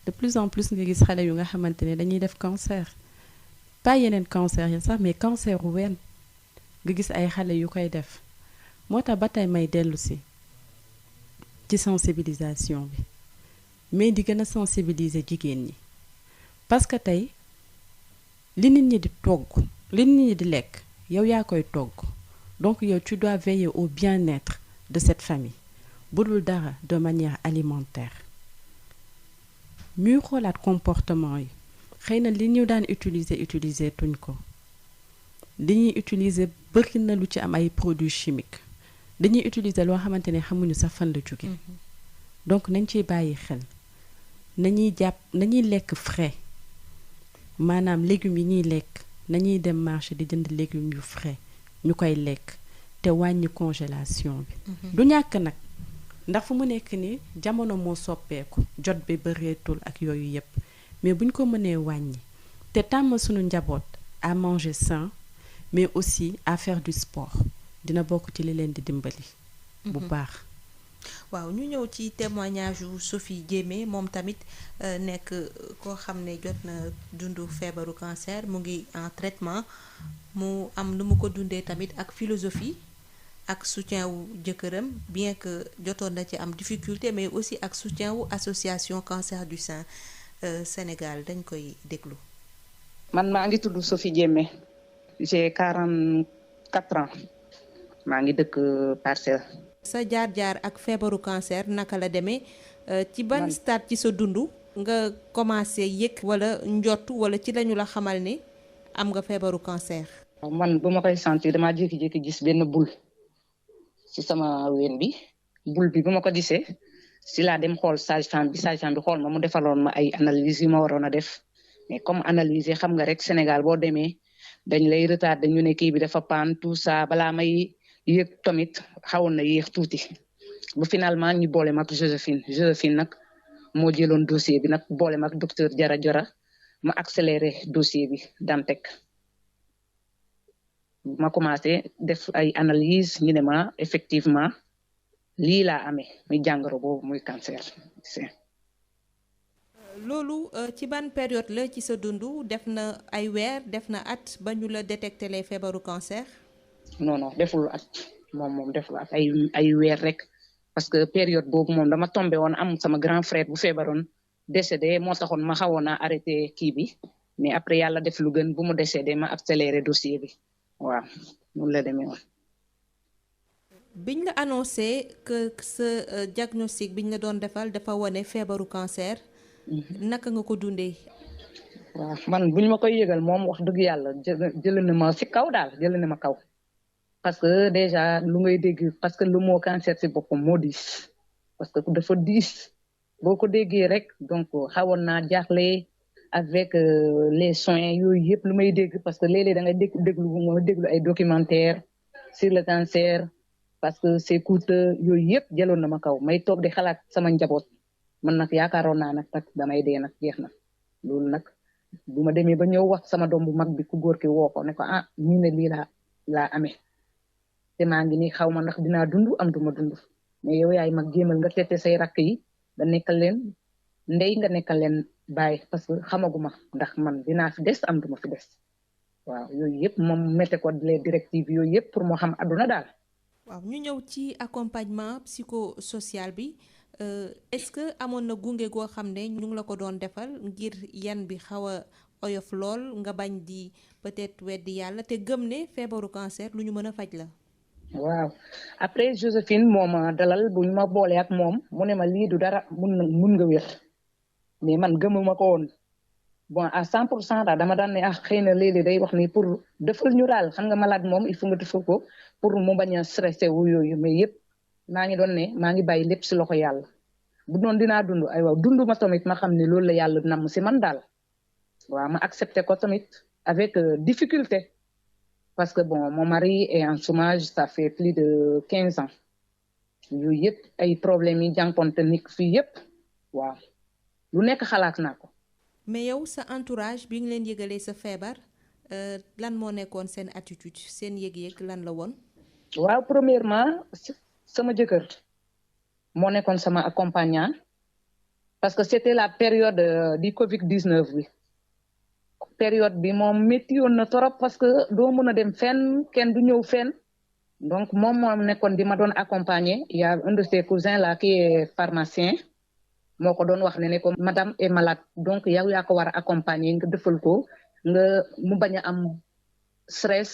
de plus en plus nga gis xale yu nga xamante ne dañuy def cancer pas yeneen cancer ya sax mais cancer u ween nga gis ay xale yu koy def moo tax ba tey may dellu si ci sensibilisation bi mais di gën a sensibiliser jigéen ñi parce que tey li nit ñi di togg li nit ñi di lekk yow yaa koy togg donc yow tu dois veiller au bien-être de cette famille bu dul dara de manière alimentaire ñuy xoolaat comportement yi xëy na li ñu daan utiliser tuñ ko li ñuy utiliser bëri na lu ci am ay produits chimiques dañuy utiliser loo xamante ne xamuñu sax fan la jóge donc nañ ciy bàyyi xel nañuy lekk frais maanaam légumes yi ñuy lekk nañuy dem marché di jënd légumes yu frais ñu koy lekk te wàññi congélation bi du ñàkk nag ndax fu mu nekk ni jamono moo soppeeku jot bi bëreetul ak yooyu yépp mais buñ ko mënee wàññi te tàmm suñu njaboot à manger sain mais aussi à faire du sport dina bokk ci li leen di dimbali bu baax. waaw ñu ñëw ci témoignage yu Sophie Diémé moom tamit nekk koo xam ne jot na dundu feebaru cancer mu ngi en traitement mu am lu mu ko dundee tamit ak philosophie ak soutien wu jëkkëram bien que jotoon na ci am difficulté mais aussi ak soutien wu association cancer du sein Sénégal dañ koy déglu. man maa ngi tudd Sophie Diémé j'ai 44 ans maa ngi dëkk Parcelles. sa jaar-jaar ak feebaru cancer naka la demee ci ban stade ci sa dund nga commencé yëg wala njott wala ci lañu la xamal ne am nga feebaru cancer. man bu ma koy sentir damaa jékki-jékki gis benn boule ci sama ween bi boule bi bu ma ko gisee si laa dem xool sage-femme bi xool ma mu defaloon ma ay analyse yu ma waroon a def mais comme analyse yi xam nga rek Sénégal boo demee dañ lay retardé ñu ne kii bi dafa paan tout ça balaa may yëg tamit xawoon na yéex tuuti ba finalement ñu boole mag Joséphine nag moo jëloon dossier bi nag boole mag docteur Jara Jora ma accéléré dossier bi Dantec ma commencé def ay analyse ñu ne ma effectivement lii laa amee muy jàngoro boobu muy cancer. loolu ci ban période la ci sa dund def na ay weer def na at ba ñu la détecté les feebaru cancer. non deful at moom deful at ay weer rek parce que période boobu moom dama tombé woon am sama grand frère bu feebaroon décédé moo taxoon ma xawoon a arrêté kii bi mais après yàlla def lu gën bu mu décédé ma accéléré dossier bi waaw noonu la demee woon. biñ la annoncé que sa diagnostic biñ la doon defal dafa wane feebaru cancer. naka nga ko dundee. waaw man buñ ma koy yëgal moom wax dëgg yàlla jël na ma ci kaw daal jël na ma kaw parce que déjà lu ngay dégg parce que le mot cancer ci boppam moo diis parce que dafa diis boo ko déggee rek donc xawoon naa jaaxle avec les soins yooyu yëpp lu may dégg parce que léeg-léeg da ngay déglu ay documentaire sur le cancer parce que c'est coûteux yooyu yëpp jëloon na ma kaw may toog di xalaat sama njaboot. man nag yaakaaroon naa nag damay dee nag jeex na loolu nag bu ma demee ba ñëw wax sama doom bu mag bi ku góor ki woo ko ne ko ñu ne lii laa amee te maa ngi nii xaw ma ndax dinaa dund am duma dund mais yow yaay mag jéemal nga tette say rakk yi nga nekkal leen ndey nga nekkal leen bàyyi parce que xamaguma ndax man dinaa fi des am duma fi des waaw yooyu yëpp moom mette ko les directives yooyu yëpp pour moo xam adduna daal. waaw ñu ñëw ci accompagnement psychosocial bi. est-ce que amoon na gunge goo xam ne ñu ngi la ko doon defal ngir yan bi xaw a oyof lool nga bañ di peut-être weddi yàlla te gëm ne feebaru cancer lu ñu mën a faj la. waaw après Joséphine moom dalal bu ñu ma boolee ak moom mu ne ma lii du dara mun nga wér mais man gëmuma ko woon bon à 100% daal dama daan ne xëy na léeg-léeg day wax ni pour defal ñu daal xam nga malade moom il faut nga defal ko pour mu bañ a stressé wu yooyu mais yëpp. maa ngi doon ne maa ngi bàyyi lépp ci loxo yàlla bu doon dinaa dund ay waaw dund ma tamit ma xam ne loolu la yàlla namm ci man daal waaw ma accepté ko tamit avec difficulté parce que bon mon mari est en chômage ça fait plus de 15 ans yooyu yëpp ay problèmes yi jànkonte nit fii yëpp waaw lu nekk xalaat naa ko. mais yow sa entourage bi nga leen yëgalee sa feebar lan moo nekkoon seen attitude seen yëg-yëg lan la woon. waaw premièrement. sama jëkkër moo nekkoon sama accompagnant parce que c'était la période du Covid-19 bi période bi moom métti woon na trop parce que doo mën a dem fenn kenn du ñëw fenn donc moom nekkoon di ma doon accompagner il y a un de ses cousins là qui est pharmacien moo ko doon wax ne ko madame est malade donc yow yaa ko war a accompagner nga defal ko nga mu bañ a am stress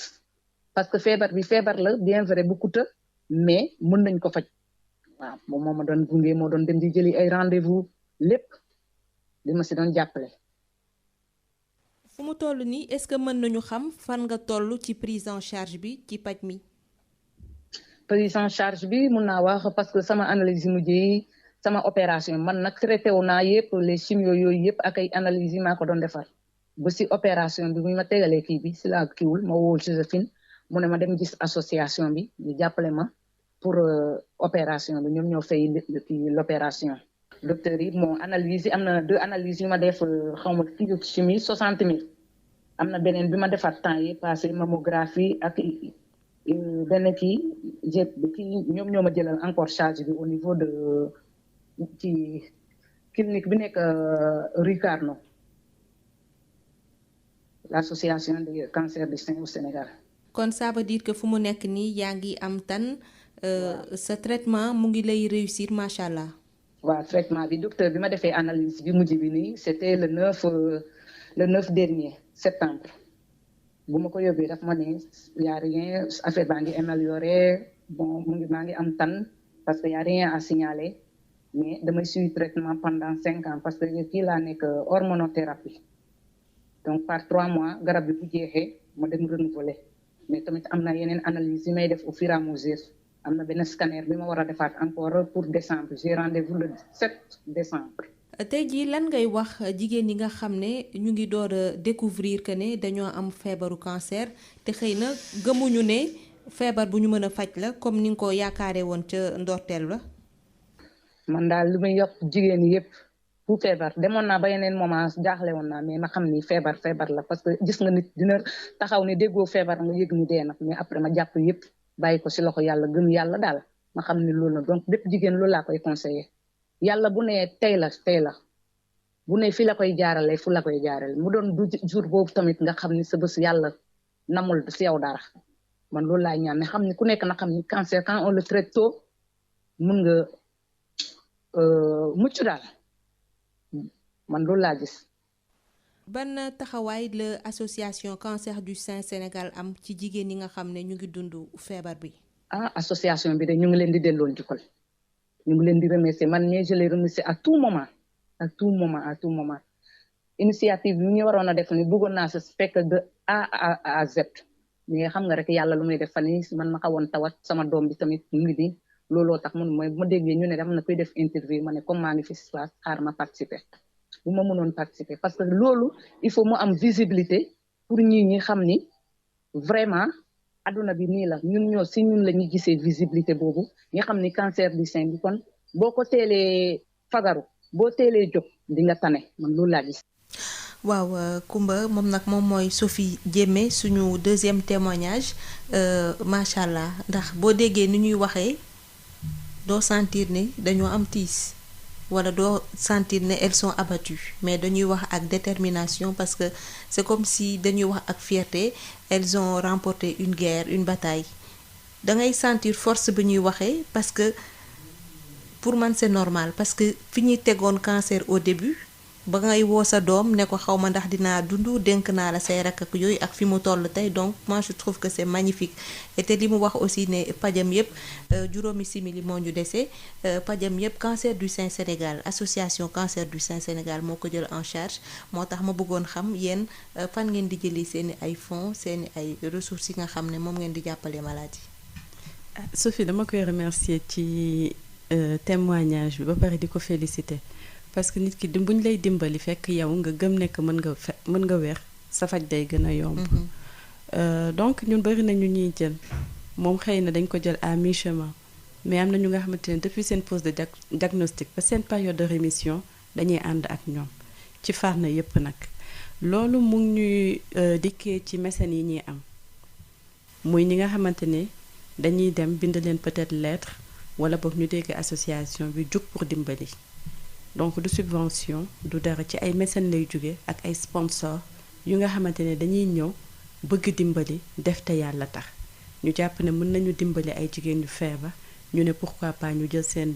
parce que feebar bi feebar la bien vrai bu coûteux mais mën nañ ko faj waaw moom moo ma doon gunge moo doon dem di jëli ay rendez-vous lépp li ma si doon jàppale. fu mu toll nii est-ce que mën nañu xam fan nga toll ci prise en charge bi ci paj mi. prise en charge bi mun naa wax parce que sama analyse yi mujj yi sama opération man nag traité wu naa yëpp les chimio yooyu yëpp ak ay analyse yi maa ko doon defar ba si opération bi bu ma tegalee kii bi si laa kiiwul ma woo Joséphine mu ne ma dem gis association bi ñu jàppale ma pour opération bi ñoom ñoo fay l'opération. docteur yi moo analyse yi am na 2 analyses yu ma def xaw ma chimie 60 000 am na beneen bi ma defaat temps yi passé mammographie ak benn kii ñoom ñoo ma jëlal encore charge bi au niveau de ci clinique bi nekk Rue Carnot l'association des cancers du sein au Sénégal. kon ça veut dire que fu mu nekk nii yaa ngi am tan sa traitement mu ngi lay réussir macha allah. waaw traitement bi docteur bi ma defee analyse bi mujj bi nii c'était le 9 dernier septembre bu ma ko yóbbee daf ma ne y a rien affaire baa ngi amélioré bon maa ngi am tan parce que y a rien à signaler mais damay suivre traitement pendant 5 ans parce que kii laa nekk hormonothérapie donc par 3 mois garab bi bu jeexee ma dem renouveler mais tamit am na yeneen analyse yi may def au fur et à mesure am na benn scanner bi ma war a defaat encore pour décembre j'ai rendez-vous le 7 décembre. tey jii lan ngay wax jigéen yi nga xam ne ñu ngi door a découvrir que ne dañoo am feebaru cancer te xëy na gëmuñu ne feebar bu ñu mën a faj la comme ni nga ko yaakaaree woon ca ndorteel la. man daal li may yokk jigéen yëpp pour feebar demoon naa ba yeneen moment jaaxle woon naa mais ma xam ni feebar la parce que gis nga nit dina taxaw ne déggoo feebar nga yëg ni dee na mais après ma jàpp yëpp bàyyi ko ci loxo yàlla gëm yàlla daal ma xam ni loolu la donc bépp jigéen loolu laa koy conseiller yàlla bu ne tey la bu ne fi la koy jaarale fu la koy jaarale mu doon du jour boobu tamit nga xam ni sa bés yàlla namul ci yow dara man loolu laa ñaan ne xam ni ku nekk na xam ni cancer quand on le traite tôt mun nga mucc daal man loolu laa gis. ban taxawaay la association cancer du sein Sénégal am ci jigéen ñi nga xam ne ñu ngi dund feebar bi. association bi de ñu ngi leen di delloo njukkal ñu ngi leen di remercier man mais je les remercie à tout moment initiative bi ñu waroon a def ni bëggoon naa sa fekk de A à Z mais xam nga rek yàlla lu muy def fan yii man ma xawoon tawat sama doom bi tamit mu ngi nii looloo tax man mooy bu ma déggee ñu ne am na koy def interview ma ne comme maa ngi fi si place xaar ma participer bu ma mënoon participer parce que loolu il faut mu am visibilité pour ñi xam ni vraiment adduna bi nii la ñun la ñuy gisee visibilité boobu nga xam ni cancer du sein bi kon boo ko teelee fagaru boo teelee jóg di nga tane man loolu laa gis. waaw Coumba moom nag moom mooy Sophie Diémé suñu deuxième témoignage macha allah ndax boo déggee ni ñuy waxee doo sentir ne dañoo am tiis wala doo sentir ne elles sont abattues mais dañuy wax ak détermination parce que c'est comme si dañuy wax ak fierté elles ont remporté une guerre une bataille da ngay sentir force bi ñuy waxee parce que pour man c'est normal parce que fi ñuy tegoon cancer au début ba ngay woo sa doom ne ko xaw ma ndax dinaa dund dénk naa la say rakk ak yooyu ak fi mu toll tey donc moi je trouve que c'est magnifique et te li mu wax aussi ne pajam yëpp juróomi simili moo ñu dese pajam yëpp cancer du sein Sénégal association cancer du sein Sénégal moo ko jël en charge moo tax ma bëggoon xam yéen fan ngeen di jëlee seeni ay fonds seeni ay ressources yi nga xam ne moom ngeen di jàppale malade yi. Sophie dama koy remercier ci témoignage bi ba pare di ko féliciter. parce que nit ki buñ lay dimbali fekk yow nga gëm ne que mën nga wér sa faj day gën a yomb. donc ñun bari na ñu ñuy jël moom xëy na dañ ko jël à mi-chemin mais am na ñu nga xamante ne depuis seen pose de diagnostic ba seen période de rémission dañuy ànd ak ñoom ci fànn yépp nag loolu mu ngi ñuy dikkee ci mécènes yi ñuy am muy ñi nga xamante ne dañuy dem bind leen peut-être lettre wala boog ñu dégg association bi jug pour dimbali. donc du subvention du dara ci ay mécènes lay jóge ak ay sponsors yu nga xamante ne dañuy ñëw bëgg dimbali def te yàlla tax ñu jàpp ne mën nañu dimbali ay jigéen yu feebar ñu ne pourquoi pas ñu jël seen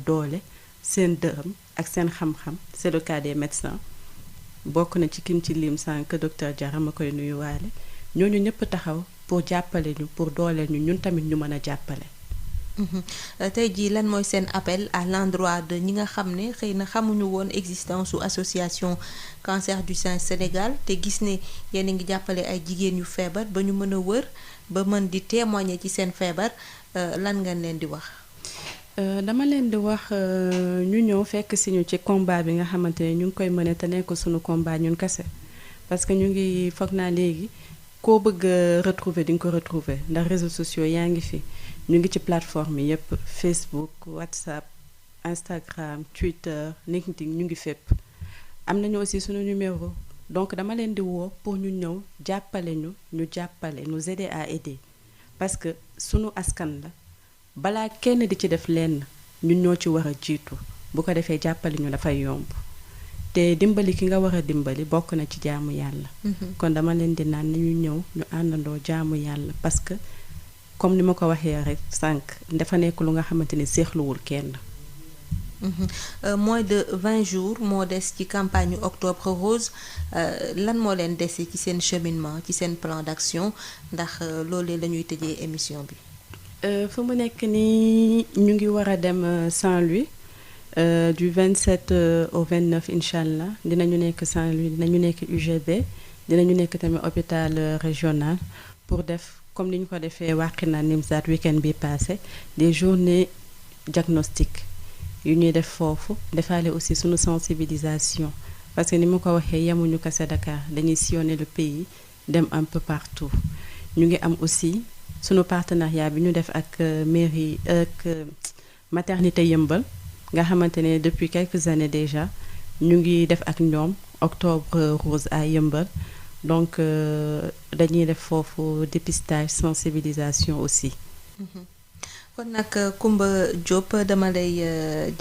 doole seen dërëm ak seen xam-xam c'est le cas des médecins bokk na ci kim ci lim sànq docteur Diarra ma koy nuyuwaale ñooñu ñëpp taxaw pour jàppale ñu pour dooleel ñu ñun tamit ñu mën a jàppale. tey jii lan mooy seen appel à l'endroit de ñi nga xam ne xëy na xamuñu woon existence su association cancer du sein Sénégal te gis ne yéen a ngi jàppale ay jigéen yu feebar ba ñu mën a wër ba mën di témoigner ci seen feebar lan nga leen di wax. dama leen di wax ñu ñëw fekk si ñu ci combat bi nga xamante ne ñu ngi koy mëne te nekk suñu combat ñun kese parce que ñu ngi foog naa léegi koo bëgg retrouver di nga ko retrouver ndax réseaux sociaux yaa ngi fi. ñu ngi ci plateforme yi yépp Facebook WhatsApp Instagram Twitter LinkedIn ñu ngi fépp am nañu aussi suñu numéro donc dama leen di woo pour ñu ñëw jàppale ñu jàppale nous aider à aider parce que suñu askan la balaa kenn di ci def lenn ñun ñoo ci war a jiitu bu ko defee jàppale ñu dafay yomb te dimbali ki nga war a dimbali bokk na ci jaamu yàlla. kon dama leen di naan ñu ñëw ñu àndandoo jaamu yàlla parce que comme ni ma ko waxee rek sànq dafa nekk lu nga xamante ni seexluwul kenn. Moins de 20 jours moo des ci campagne octobre rose lan moo leen dese ci seen cheminement ci seen plan d'action ndax loolee la ñuy tëjee émission bi. fu mu nekk nii ñu ngi war a dem Saint-Louis du 27 au 29 incha allah dinañu nekk Saint-Louis dinañu nekk UGB dinañu nekk tamit hôpital régional pour def comme ni ñu ko defee Wakhinane Nimzatt week-end bi passé des journées diagnostiques yu ñuy def foofu defaale aussi sunu sensibilisation parce que ni ma ko waxee yemuñu kese Dakar dañuy sillonner le pays dem un peu partout ñu ngi am aussi sunu partenariat bi ñu def ak mairie ak maternité Yeumbeul nga xamante ne depuis quelques années déjà ñu ngi def ak ñoom octobre rose à Yeumbeul donc dañuy def foofu dépistage sensibilisation aussi. kon nag Coumba Diop dama lay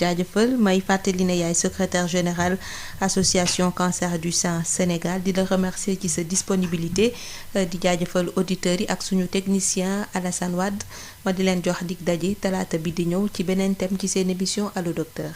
jaajëfal may fàttali ne yaay secrétaire général association cancer du sein Sénégal di la remercier ci sa disponibilité di jaajëfal auditeurs yi ak suñu technicien Alassane Wade ma di leen jox dig daje talaata bi di ñëw ci beneen thème ci seen émission Allo Docteur.